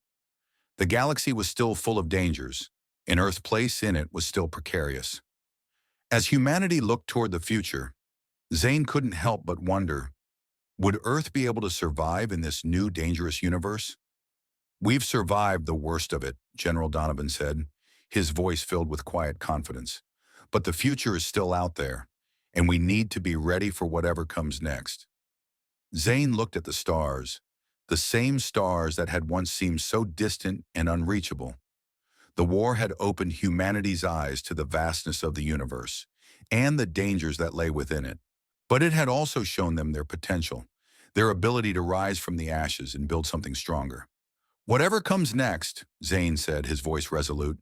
The galaxy was still full of dangers, and Earth's place in it was still precarious. As humanity looked toward the future, Zane couldn't help but wonder, would Earth be able to survive in this new dangerous universe? "We've survived the worst of it," General Donovan said, his voice filled with quiet confidence. "But the future is still out there, and we need to be ready for whatever comes next." Zane looked at the stars, the same stars that had once seemed so distant and unreachable. The war had opened humanity's eyes to the vastness of the universe and the dangers that lay within it. But it had also shown them their potential, their ability to rise from the ashes and build something stronger. "Whatever comes next," Zane said, his voice resolute,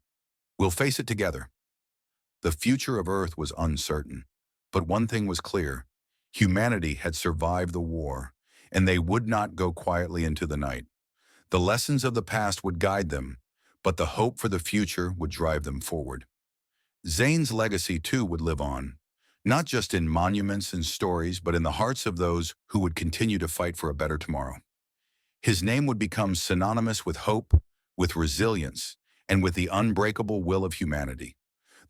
"we'll face it together." The future of Earth was uncertain, but one thing was clear: humanity had survived the war, and they would not go quietly into the night. The lessons of the past would guide them, but the hope for the future would drive them forward. Zane's legacy, too, would live on, not just in monuments and stories, but in the hearts of those who would continue to fight for a better tomorrow. His name would become synonymous with hope, with resilience, and with the unbreakable will of humanity.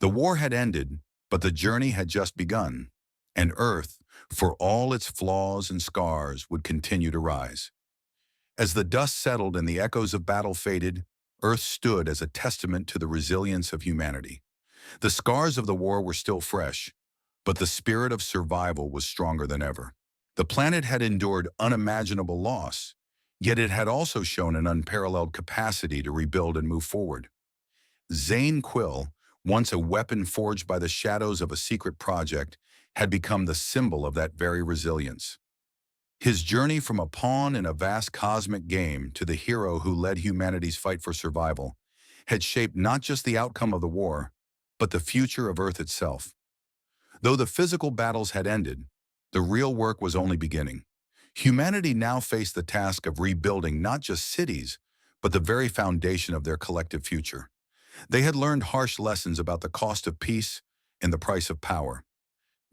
The war had ended, but the journey had just begun, and Earth, for all its flaws and scars, would continue to rise. As the dust settled and the echoes of battle faded, Earth stood as a testament to the resilience of humanity. The scars of the war were still fresh, but the spirit of survival was stronger than ever. The planet had endured unimaginable loss, yet it had also shown an unparalleled capacity to rebuild and move forward. Zane Quill, once a weapon forged by the shadows of a secret project, had become the symbol of that very resilience. His journey from a pawn in a vast cosmic game to the hero who led humanity's fight for survival had shaped not just the outcome of the war, but the future of Earth itself. Though the physical battles had ended, the real work was only beginning. Humanity now faced the task of rebuilding not just cities, but the very foundation of their collective future. They had learned harsh lessons about the cost of peace and the price of power.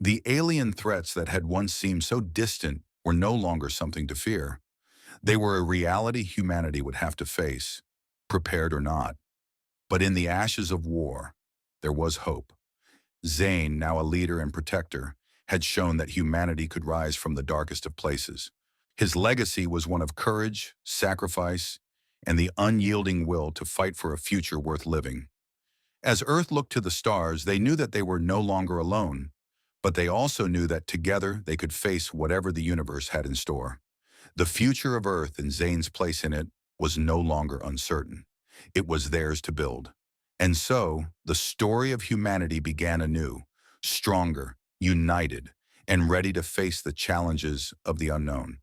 The alien threats that had once seemed so distant were no longer something to fear. They were a reality humanity would have to face, prepared or not. But in the ashes of war, there was hope. Zane, now a leader and protector, had shown that humanity could rise from the darkest of places. His legacy was one of courage, sacrifice, and the unyielding will to fight for a future worth living. As Earth looked to the stars, they knew that they were no longer alone, but they also knew that together they could face whatever the universe had in store. The future of Earth and Zane's place in it was no longer uncertain. It was theirs to build. And so, the story of humanity began anew, stronger, united, and ready to face the challenges of the unknown.